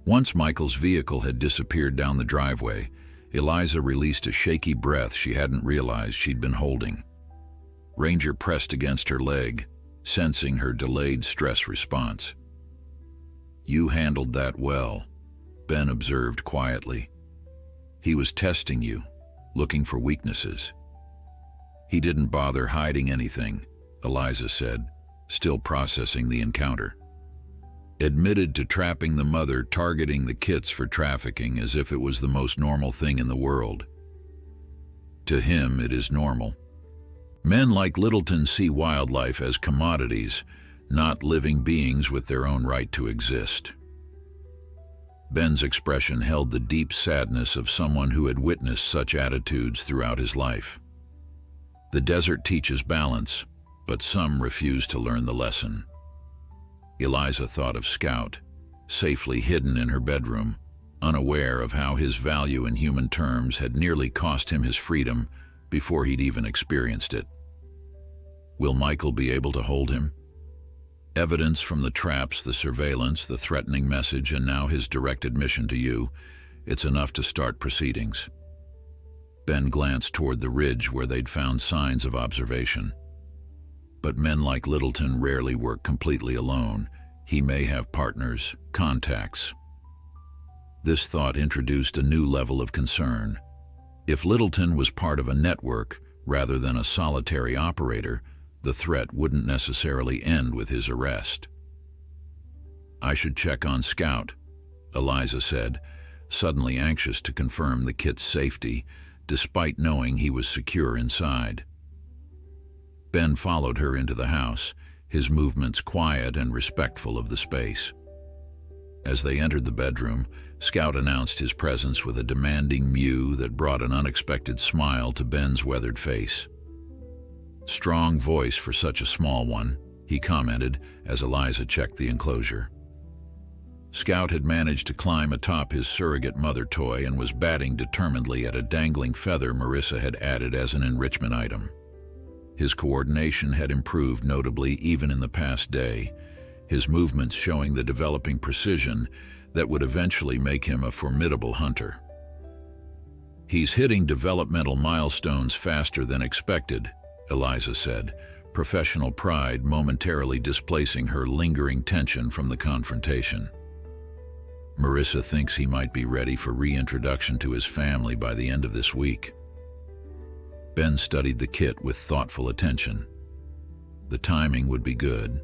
Once Michael's vehicle had disappeared down the driveway, Eliza released a shaky breath she hadn't realized she'd been holding. Ranger pressed against her leg, sensing her delayed stress response. "You handled that well," Ben observed quietly. "He was testing you, looking for weaknesses." "He didn't bother hiding anything," Eliza said, still processing the encounter. "Admitted to trapping the mother, targeting the kits for trafficking as if it was the most normal thing in the world. To him, it is normal. Men like Littleton see wildlife as commodities, not living beings with their own right to exist." Ben's expression held the deep sadness of someone who had witnessed such attitudes throughout his life. The desert teaches balance, but some refuse to learn the lesson. Eliza thought of Scout, safely hidden in her bedroom, unaware of how his value in human terms had nearly cost him his freedom before he'd even experienced it. Will Michael be able to hold him? Evidence from the traps, the surveillance, the threatening message, and now his direct admission to you, it's enough to start proceedings. Ben glanced toward the ridge where they'd found signs of observation. But men like Littleton rarely work completely alone, He may have partners, contacts. This thought introduced a new level of concern. If Littleton was part of a network rather than a solitary operator, the threat wouldn't necessarily end with his arrest. "I should check on Scout," Eliza said, suddenly anxious to confirm the kit's safety, despite knowing he was secure inside. Ben followed her into the house, his movements quiet and respectful of the space. As they entered the bedroom, Scout announced his presence with a demanding mew that brought an unexpected smile to Ben's weathered face. "Strong voice for such a small one," he commented as Eliza checked the enclosure. Scout had managed to climb atop his surrogate mother toy and was batting determinedly at a dangling feather Marissa had added as an enrichment item. His coordination had improved notably even in the past day, his movements showing the developing precision that would eventually make him a formidable hunter. "He's hitting developmental milestones faster than expected," Eliza said, professional pride momentarily displacing her lingering tension from the confrontation. "Marissa thinks he might be ready for reintroduction to his family by the end of this week." Ben studied the kit with thoughtful attention. The timing would be good.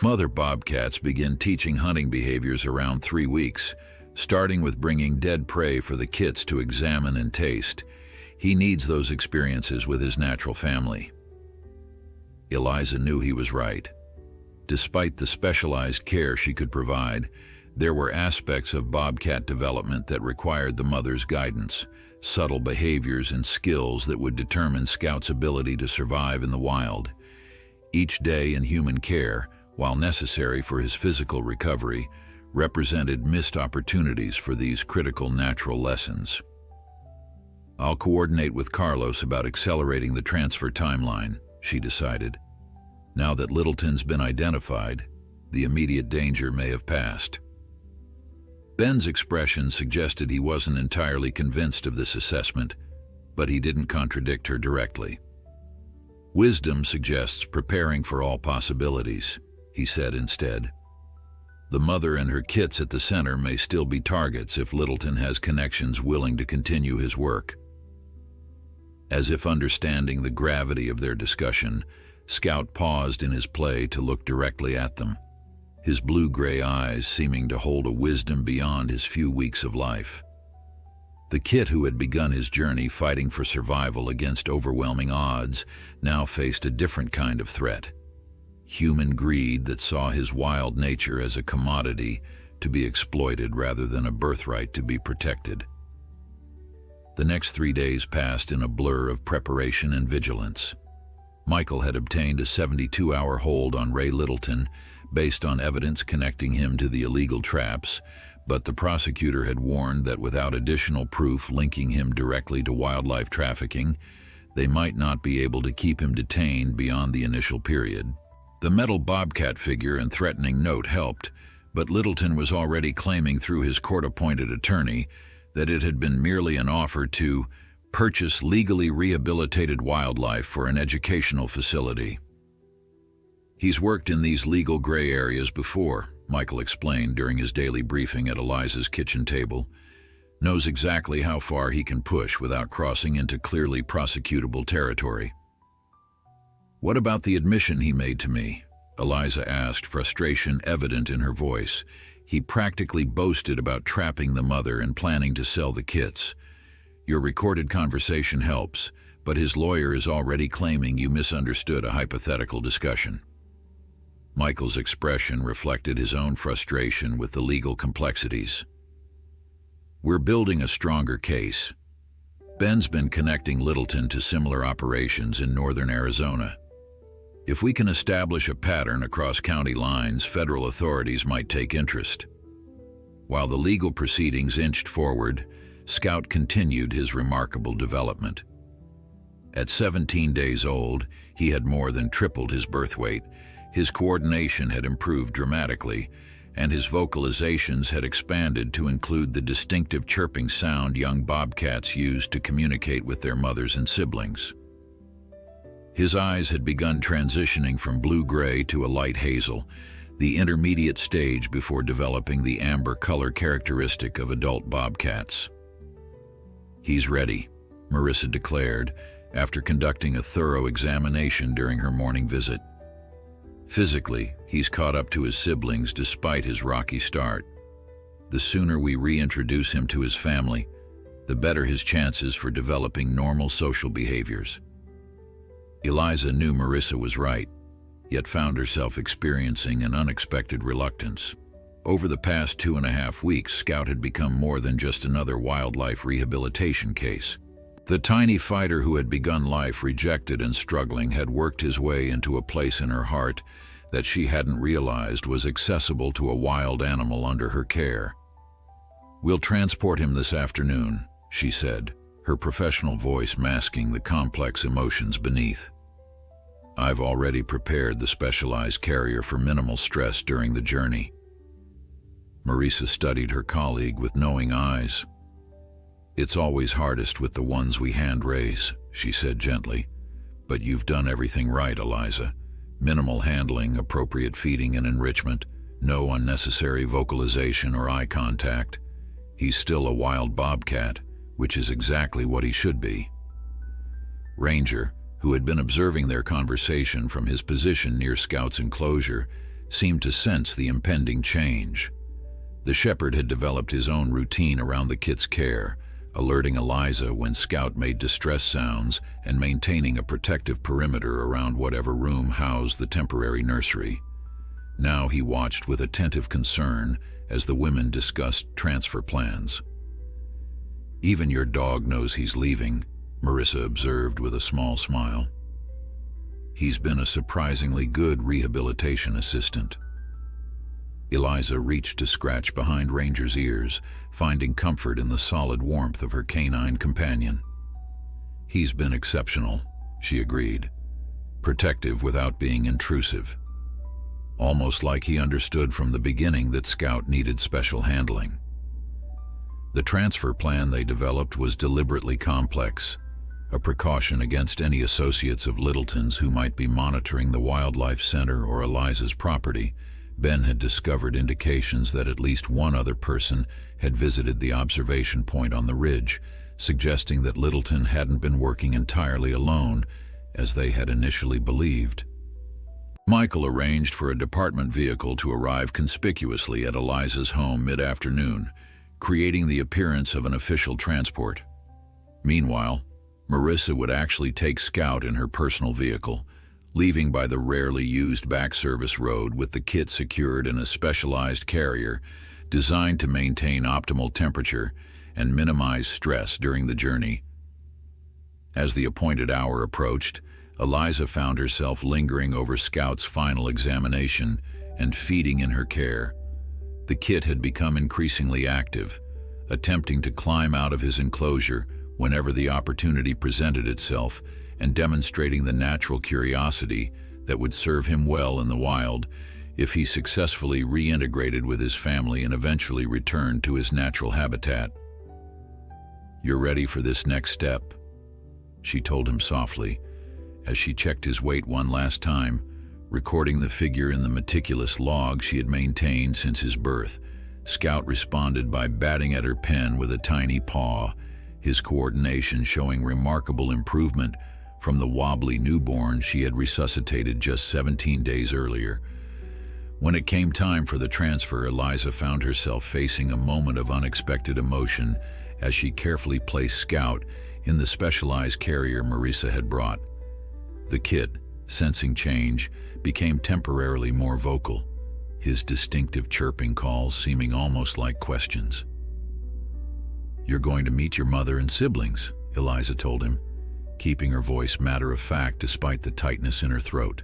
Mother bobcats begin teaching hunting behaviors around 3 weeks, starting with bringing dead prey for the kits to examine and taste. He needs those experiences with his natural family. Eliza knew he was right. Despite the specialized care she could provide, there were aspects of bobcat development that required the mother's guidance, subtle behaviors and skills that would determine Scout's ability to survive in the wild. Each day in human care, while necessary for his physical recovery, represented missed opportunities for these critical natural lessons. "I'll coordinate with Carlos about accelerating the transfer timeline," she decided. Now that Littleton's been identified, the immediate danger may have passed. Ben's expression suggested he wasn't entirely convinced of this assessment, but he didn't contradict her directly. "Wisdom suggests preparing for all possibilities," he said instead. "The mother and her kits at the center may still be targets if Littleton has connections willing to continue his work." As if understanding the gravity of their discussion, Scout paused in his play to look directly at them, his blue-gray eyes seeming to hold a wisdom beyond his few weeks of life. The kit who had begun his journey fighting for survival against overwhelming odds now faced a different kind of threat. Human greed that saw his wild nature as a commodity to be exploited rather than a birthright to be protected. The next 3 days passed in a blur of preparation and vigilance. Michael had obtained a 72-hour hold on Ray Littleton based on evidence connecting him to the illegal traps, but the prosecutor had warned that without additional proof linking him directly to wildlife trafficking, they might not be able to keep him detained beyond the initial period. The metal bobcat figure and threatening note helped, but Littleton was already claiming through his court-appointed attorney that it had been merely an offer to purchase legally rehabilitated wildlife for an educational facility. "He's worked in these legal gray areas before," Michael explained during his daily briefing at Eliza's kitchen table. "Knows exactly how far he can push without crossing into clearly prosecutable territory." "What about the admission he made to me?" Eliza asked, frustration evident in her voice. "He practically boasted about trapping the mother and planning to sell the kits. Your recorded conversation helps, but his lawyer is already claiming you misunderstood a hypothetical discussion." Michael's expression reflected his own frustration with the legal complexities. "We're building a stronger case. Ben's been connecting Littleton to similar operations in northern Arizona. If we can establish a pattern across county lines, federal authorities might take interest." While the legal proceedings inched forward, Scout continued his remarkable development. At 17 days old, he had more than tripled his birth weight, his coordination had improved dramatically, and his vocalizations had expanded to include the distinctive chirping sound young bobcats used to communicate with their mothers and siblings. His eyes had begun transitioning from blue-gray to a light hazel, the intermediate stage before developing the amber color characteristic of adult bobcats. "He's ready," Marissa declared, after conducting a thorough examination during her morning visit. "Physically, he's caught up to his siblings despite his rocky start. The sooner we reintroduce him to his family, the better his chances for developing normal social behaviors." Eliza knew Marissa was right, yet found herself experiencing an unexpected reluctance. Over the past 2.5 weeks, Scout had become more than just another wildlife rehabilitation case. The tiny fighter who had begun life rejected and struggling had worked his way into a place in her heart that she hadn't realized was accessible to a wild animal under her care. "We'll transport him this afternoon," she said, her professional voice masking the complex emotions beneath. "I've already prepared the specialized carrier for minimal stress during the journey." Marissa studied her colleague with knowing eyes. "It's always hardest with the ones we hand raise," she said gently. "But you've done everything right, Eliza. Minimal handling, appropriate feeding and enrichment, no unnecessary vocalization or eye contact. He's still a wild bobcat, which is exactly what he should be." Ranger, who had been observing their conversation from his position near Scout's enclosure, seemed to sense the impending change. The shepherd had developed his own routine around the kit's care, alerting Eliza when Scout made distress sounds and maintaining a protective perimeter around whatever room housed the temporary nursery. Now he watched with attentive concern as the women discussed transfer plans. "Even your dog knows he's leaving," Marissa observed with a small smile. "He's been a surprisingly good rehabilitation assistant." Eliza reached to scratch behind Ranger's ears, finding comfort in the solid warmth of her canine companion. "He's been exceptional," she agreed, protective without being intrusive. Almost like he understood from the beginning that Scout needed special handling. The transfer plan they developed was deliberately complex, a precaution against any associates of Littleton's who might be monitoring the wildlife center or Eliza's property. Ben had discovered indications that at least one other person had visited the observation point on the ridge, suggesting that Littleton hadn't been working entirely alone, as they had initially believed. Michael arranged for a department vehicle to arrive conspicuously at Eliza's home mid-afternoon, creating the appearance of an official transport. Meanwhile, Marissa would actually take Scout in her personal vehicle, leaving by the rarely used back service road with the kit secured in a specialized carrier designed to maintain optimal temperature and minimize stress during the journey. As the appointed hour approached, Eliza found herself lingering over Scout's final examination and feeding in her care. The kit had become increasingly active, attempting to climb out of his enclosure whenever the opportunity presented itself, and demonstrating the natural curiosity that would serve him well in the wild if he successfully reintegrated with his family and eventually returned to his natural habitat. "You're ready for this next step," she told him softly, as she checked his weight one last time, recording the figure in the meticulous log she had maintained since his birth. Scout responded by batting at her pen with a tiny paw, his coordination showing remarkable improvement from the wobbly newborn she had resuscitated just 17 days earlier. When it came time for the transfer, Eliza found herself facing a moment of unexpected emotion as she carefully placed Scout in the specialized carrier Marissa had brought. The kit, sensing change, became temporarily more vocal, his distinctive chirping calls seeming almost like questions. "You're going to meet your mother and siblings," Eliza told him, keeping her voice matter-of-fact despite the tightness in her throat.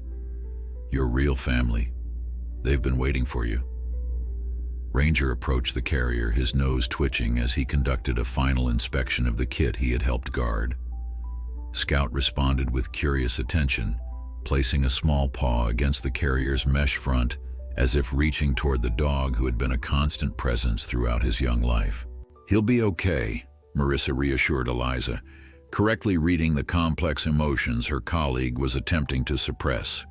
"Your real family. They've been waiting for you." Ranger approached the carrier, his nose twitching as he conducted a final inspection of the kit he had helped guard. Scout responded with curious attention, placing a small paw against the carrier's mesh front, as if reaching toward the dog who had been a constant presence throughout his young life. "He'll be okay," Marissa reassured Eliza, correctly reading the complex emotions her colleague was attempting to suppress.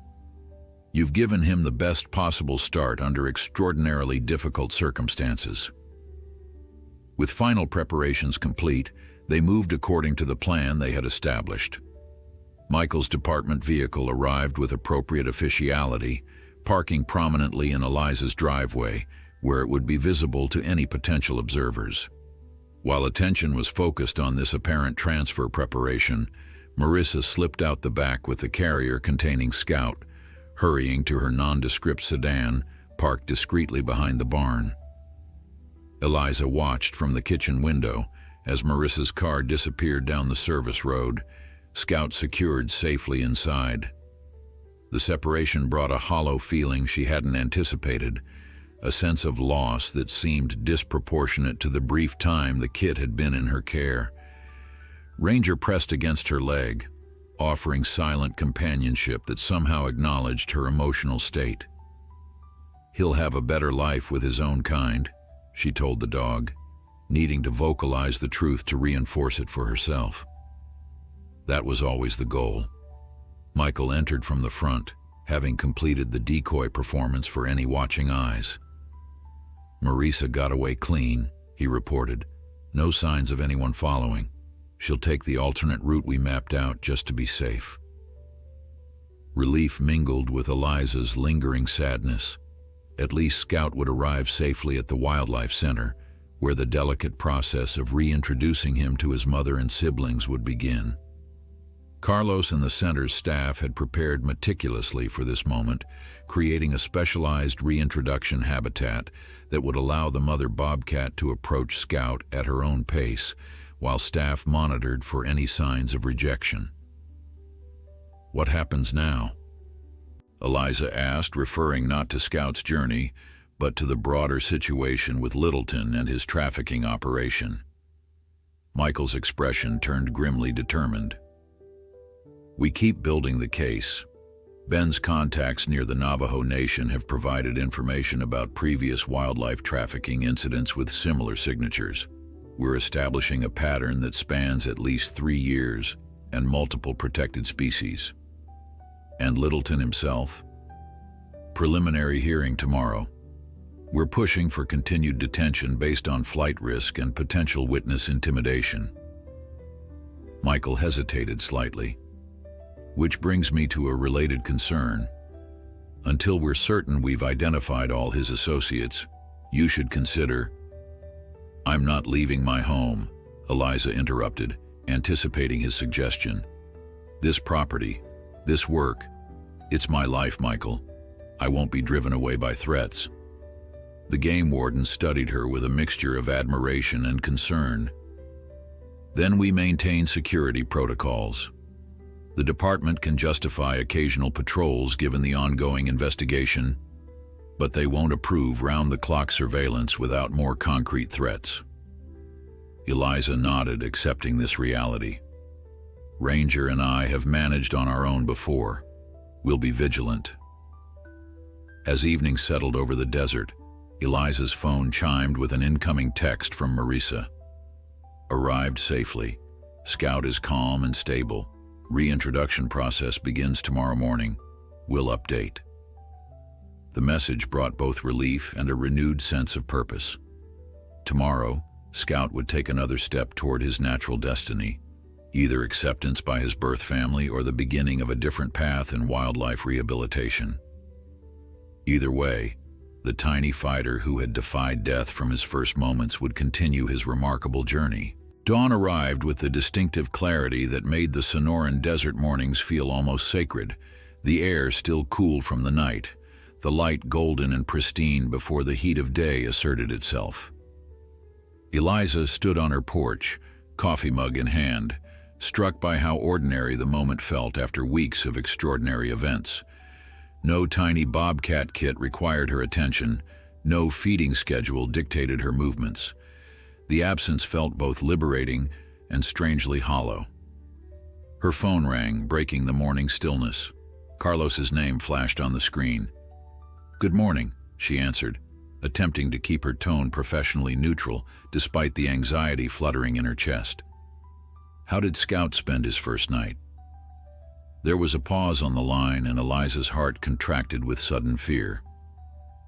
You've given him the best possible start under extraordinarily difficult circumstances." With final preparations complete, they moved according to the plan they had established. Michael's department vehicle arrived with appropriate officiality, parking prominently in Eliza's driveway, where it would be visible to any potential observers. While attention was focused on this apparent transfer preparation, Marissa slipped out the back with the carrier containing Scout, hurrying to her nondescript sedan, parked discreetly behind the barn. Eliza watched from the kitchen window as Marissa's car disappeared down the service road, Scout secured safely inside. The separation brought a hollow feeling she hadn't anticipated, a sense of loss that seemed disproportionate to the brief time the kid had been in her care. Ranger pressed against her leg, offering silent companionship that somehow acknowledged her emotional state. "He'll have a better life with his own kind," she told the dog, needing to vocalize the truth to reinforce it for herself. That was always the goal. Michael entered from the front, having completed the decoy performance for any watching eyes. "Marissa got away clean," he reported. "No signs of anyone following. She'll take the alternate route we mapped out just to be safe." Relief mingled with Eliza's lingering sadness. At least Scout would arrive safely at the wildlife center, where the delicate process of reintroducing him to his mother and siblings would begin. Carlos and the center's staff had prepared meticulously for this moment, creating a specialized reintroduction habitat that would allow the mother Bobcat to approach Scout at her own pace, while staff monitored for any signs of rejection. "What happens now?" Eliza asked, referring not to Scout's journey, but to the broader situation with Littleton and his trafficking operation. Michael's expression turned grimly determined. "We keep building the case. Ben's contacts near the Navajo Nation have provided information about previous wildlife trafficking incidents with similar signatures. We're establishing a pattern that spans at least 3 years and multiple protected species." "And Littleton himself?" "Preliminary hearing tomorrow. We're pushing for continued detention based on flight risk and potential witness intimidation." Michael hesitated slightly. "Which brings me to a related concern. Until we're certain we've identified all his associates, you should consider—" "I'm not leaving my home," Eliza interrupted, anticipating his suggestion. "This property, this work, it's my life, Michael. I won't be driven away by threats." The game warden studied her with a mixture of admiration and concern. "Then we maintain security protocols. The department can justify occasional patrols given the ongoing investigation, but they won't approve round-the-clock surveillance without more concrete threats." Eliza nodded, accepting this reality. "Ranger and I have managed on our own before. We'll be vigilant." As evening settled over the desert, Eliza's phone chimed with an incoming text from Marissa. "Arrived safely. Scout is calm and stable. Reintroduction process begins tomorrow morning. We'll update." The message brought both relief and a renewed sense of purpose. Tomorrow, Scout would take another step toward his natural destiny, either acceptance by his birth family or the beginning of a different path in wildlife rehabilitation. Either way, the tiny fighter who had defied death from his first moments would continue his remarkable journey. Dawn arrived with the distinctive clarity that made the Sonoran desert mornings feel almost sacred, the air still cool from the night, the light golden and pristine before the heat of day asserted itself. Eliza stood on her porch, coffee mug in hand, struck by how ordinary the moment felt after weeks of extraordinary events. No tiny Bobcat kit required her attention, no feeding schedule dictated her movements. The absence felt both liberating and strangely hollow. Her phone rang, breaking the morning stillness. Carlos's name flashed on the screen. "Good morning," she answered, attempting to keep her tone professionally neutral despite the anxiety fluttering in her chest. "How did Scout spend his first night?" There was a pause on the line, and Eliza's heart contracted with sudden fear.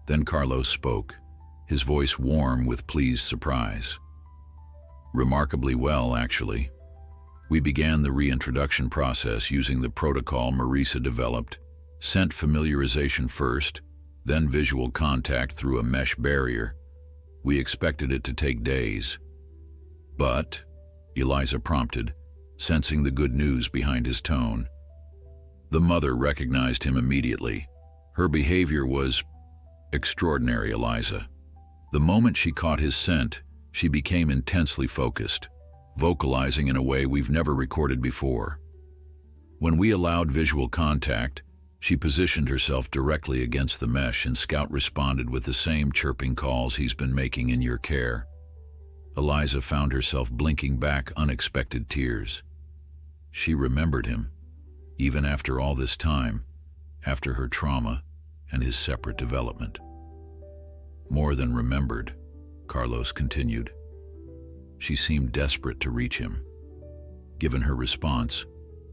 Then Carlos spoke, his voice warm with pleased surprise. "Remarkably well, actually. We began the reintroduction process using the protocol Marisa developed, scent familiarization first, then visual contact through a mesh barrier. We expected it to take days. But," Eliza prompted, sensing the good news behind his tone. The mother recognized him immediately. Her behavior was extraordinary, Eliza. The moment she caught his scent, she became intensely focused, vocalizing in a way we've never recorded before. When we allowed visual contact, she positioned herself directly against the mesh, and Scout responded with the same chirping calls he's been making in your care. Eliza found herself blinking back unexpected tears. She remembered him, even after all this time, after her trauma and his separate development. More than remembered, Carlos continued. She seemed desperate to reach him. Given her response,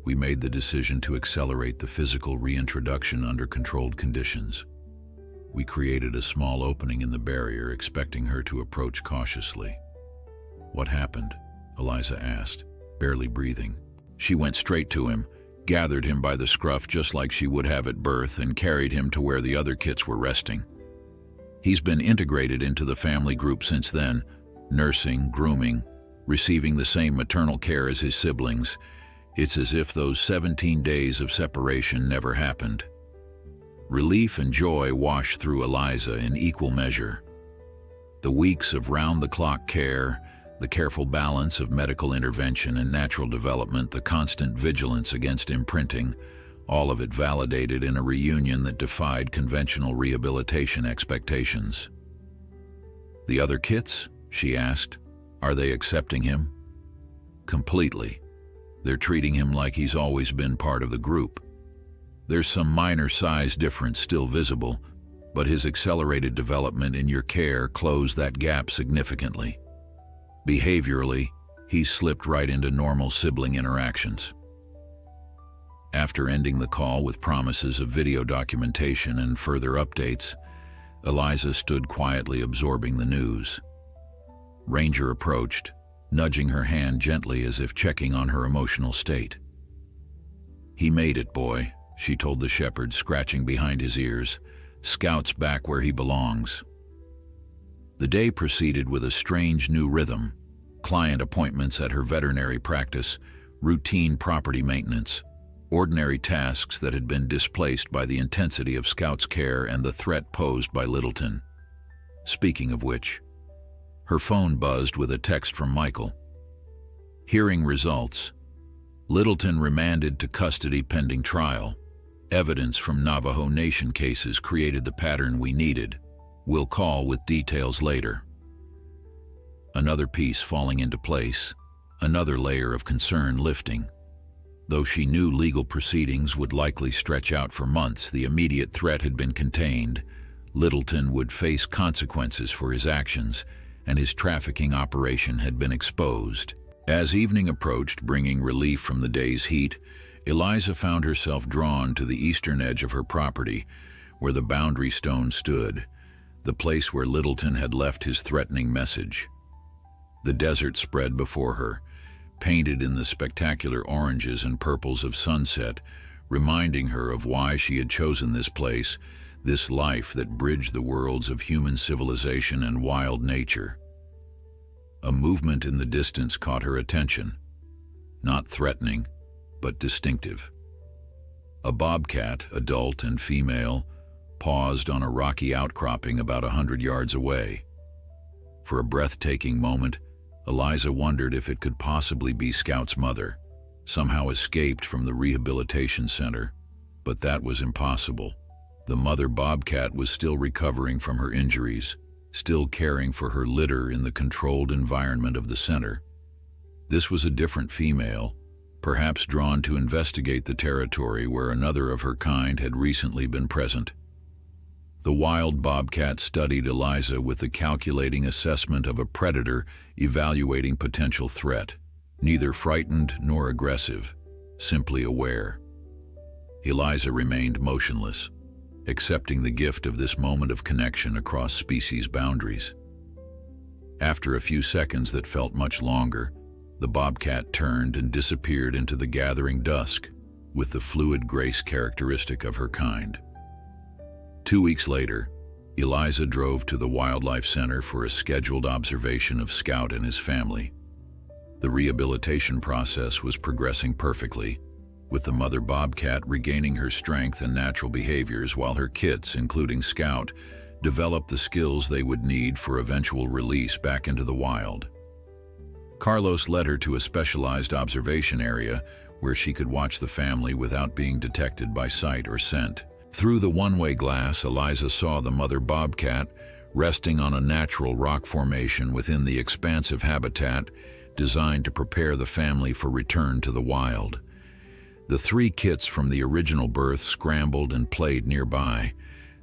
we made the decision to accelerate the physical reintroduction under controlled conditions. We created a small opening in the barrier, expecting her to approach cautiously. "What happened?" Eliza asked, barely breathing. She went straight to him, gathered him by the scruff just like she would have at birth, and carried him to where the other kits were resting. He's been integrated into the family group since then, nursing, grooming, receiving the same maternal care as his siblings. It's as if those 17 days of separation never happened. Relief and joy washed through Eliza in equal measure. The weeks of round-the-clock care, the careful balance of medical intervention and natural development, the constant vigilance against imprinting, all of it validated in a reunion that defied conventional rehabilitation expectations. "The other kits?" she asked. "Are they accepting him?" "Completely. They're treating him like he's always been part of the group. There's some minor size difference still visible, but his accelerated development in your care closed that gap significantly. Behaviorally, he's slipped right into normal sibling interactions." After ending the call with promises of video documentation and further updates, Eliza stood quietly absorbing the news. Ranger approached, nudging her hand gently as if checking on her emotional state. "He made it, boy," she told the shepherd, scratching behind his ears. "Scout's back where he belongs." The day proceeded with a strange new rhythm: client appointments at her veterinary practice, routine property maintenance, ordinary tasks that had been displaced by the intensity of Scout's care and the threat posed by Littleton. Speaking of which, her phone buzzed with a text from Michael. Hearing results: Littleton remanded to custody pending trial. Evidence from Navajo Nation cases created the pattern we needed. We'll call with details later. Another piece falling into place, another layer of concern lifting. Though she knew legal proceedings would likely stretch out for months, the immediate threat had been contained. Littleton would face consequences for his actions, and his trafficking operation had been exposed. As evening approached, bringing relief from the day's heat, Eliza found herself drawn to the eastern edge of her property, where the boundary stone stood, the place where Littleton had left his threatening message. The desert spread before her, painted in the spectacular oranges and purples of sunset, reminding her of why she had chosen this place, this life that bridged the worlds of human civilization and wild nature. A movement in the distance caught her attention. Not threatening, but distinctive. A bobcat, adult and female, paused on a rocky outcropping about 100 yards away. For a breathtaking moment, Eliza wondered if it could possibly be Scout's mother, somehow escaped from the rehabilitation center, but that was impossible. The mother bobcat was still recovering from her injuries, still caring for her litter in the controlled environment of the center. This was a different female, perhaps drawn to investigate the territory where another of her kind had recently been present. The wild bobcat studied Eliza with the calculating assessment of a predator evaluating potential threat, neither frightened nor aggressive, simply aware. Eliza remained motionless, accepting the gift of this moment of connection across species boundaries. After a few seconds that felt much longer, the bobcat turned and disappeared into the gathering dusk with the fluid grace characteristic of her kind. 2 weeks later, Eliza drove to the Wildlife Center for a scheduled observation of Scout and his family. The rehabilitation process was progressing perfectly, with the mother bobcat regaining her strength and natural behaviors while her kits, including Scout, developed the skills they would need for eventual release back into the wild. Carlos led her to a specialized observation area where she could watch the family without being detected by sight or scent. Through the one-way glass, Eliza saw the mother bobcat resting on a natural rock formation within the expansive habitat designed to prepare the family for return to the wild. The 3 kits from the original birth scrambled and played nearby,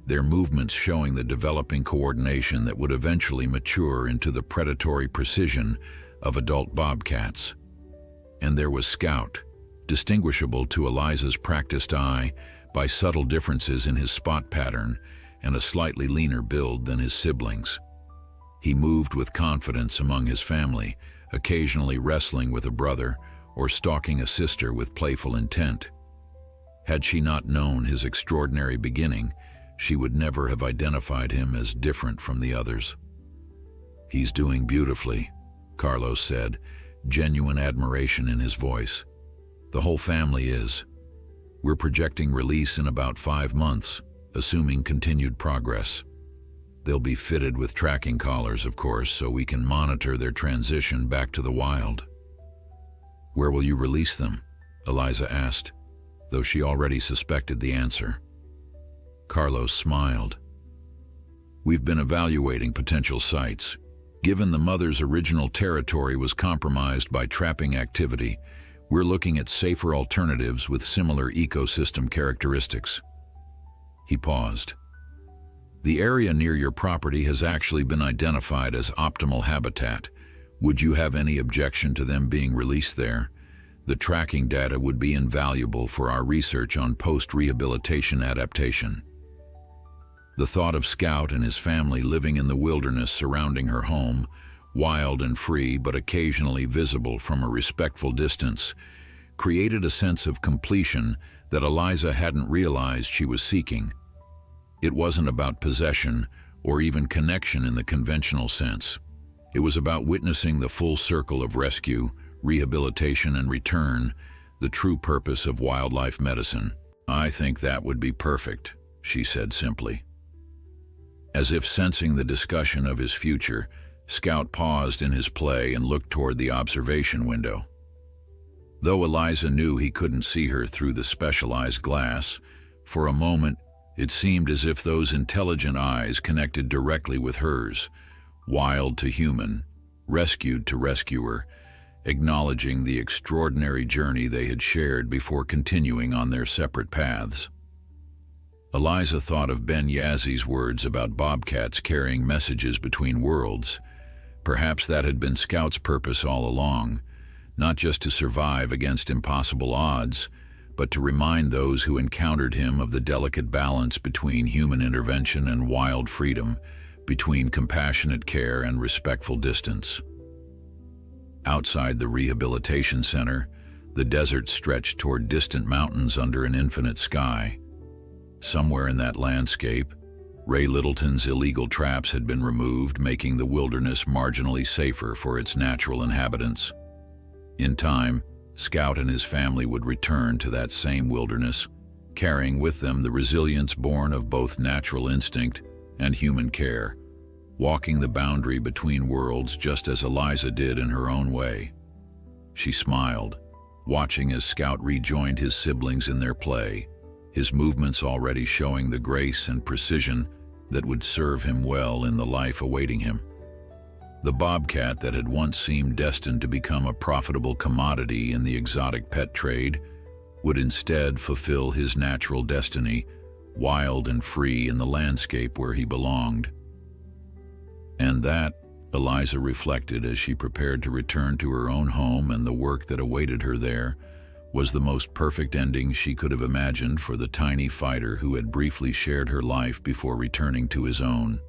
their movements showing the developing coordination that would eventually mature into the predatory precision of adult bobcats. And there was Scout, distinguishable to Eliza's practiced eye by subtle differences in his spot pattern and a slightly leaner build than his siblings. He moved with confidence among his family, occasionally wrestling with a brother or stalking a sister with playful intent. Had she not known his extraordinary beginning, she would never have identified him as different from the others. "He's doing beautifully," Carlos said, genuine admiration in his voice. "The whole family is. We're projecting release in about 5 months, assuming continued progress. They'll be fitted with tracking collars, of course, so we can monitor their transition back to the wild." "Where will you release them?" Eliza asked, though she already suspected the answer. Carlos smiled. "We've been evaluating potential sites. Given the mother's original territory was compromised by trapping activity, we're looking at safer alternatives with similar ecosystem characteristics." He paused. "The area near your property has actually been identified as optimal habitat. Would you have any objection to them being released there? The tracking data would be invaluable for our research on post-rehabilitation adaptation." The thought of Scout and his family living in the wilderness surrounding her home, wild and free but occasionally visible from a respectful distance, created a sense of completion that Eliza hadn't realized she was seeking. It wasn't about possession or even connection in the conventional sense. It was about witnessing the full circle of rescue, rehabilitation, and return, the true purpose of wildlife medicine. "I think that would be perfect," she said simply. As if sensing the discussion of his future, Scout paused in his play and looked toward the observation window. Though Eliza knew he couldn't see her through the specialized glass, for a moment it seemed as if those intelligent eyes connected directly with hers, wild to human, rescued to rescuer, acknowledging the extraordinary journey they had shared before continuing on their separate paths. Eliza thought of Ben Yazzi's words about bobcats carrying messages between worlds. Perhaps that had been Scout's purpose all along, not just to survive against impossible odds, but to remind those who encountered him of the delicate balance between human intervention and wild freedom, between compassionate care and respectful distance. Outside the rehabilitation center, the desert stretched toward distant mountains under an infinite sky. Somewhere in that landscape, Ray Littleton's illegal traps had been removed, making the wilderness marginally safer for its natural inhabitants. In time, Scout and his family would return to that same wilderness, carrying with them the resilience born of both natural instinct and human care, walking the boundary between worlds just as Eliza did in her own way. She smiled, watching as Scout rejoined his siblings in their play, his movements already showing the grace and precision that would serve him well in the life awaiting him. The bobcat that had once seemed destined to become a profitable commodity in the exotic pet trade would instead fulfill his natural destiny, wild and free in the landscape where he belonged. And that, Eliza reflected as she prepared to return to her own home and the work that awaited her there, was the most perfect ending she could have imagined for the tiny fighter who had briefly shared her life before returning to his own.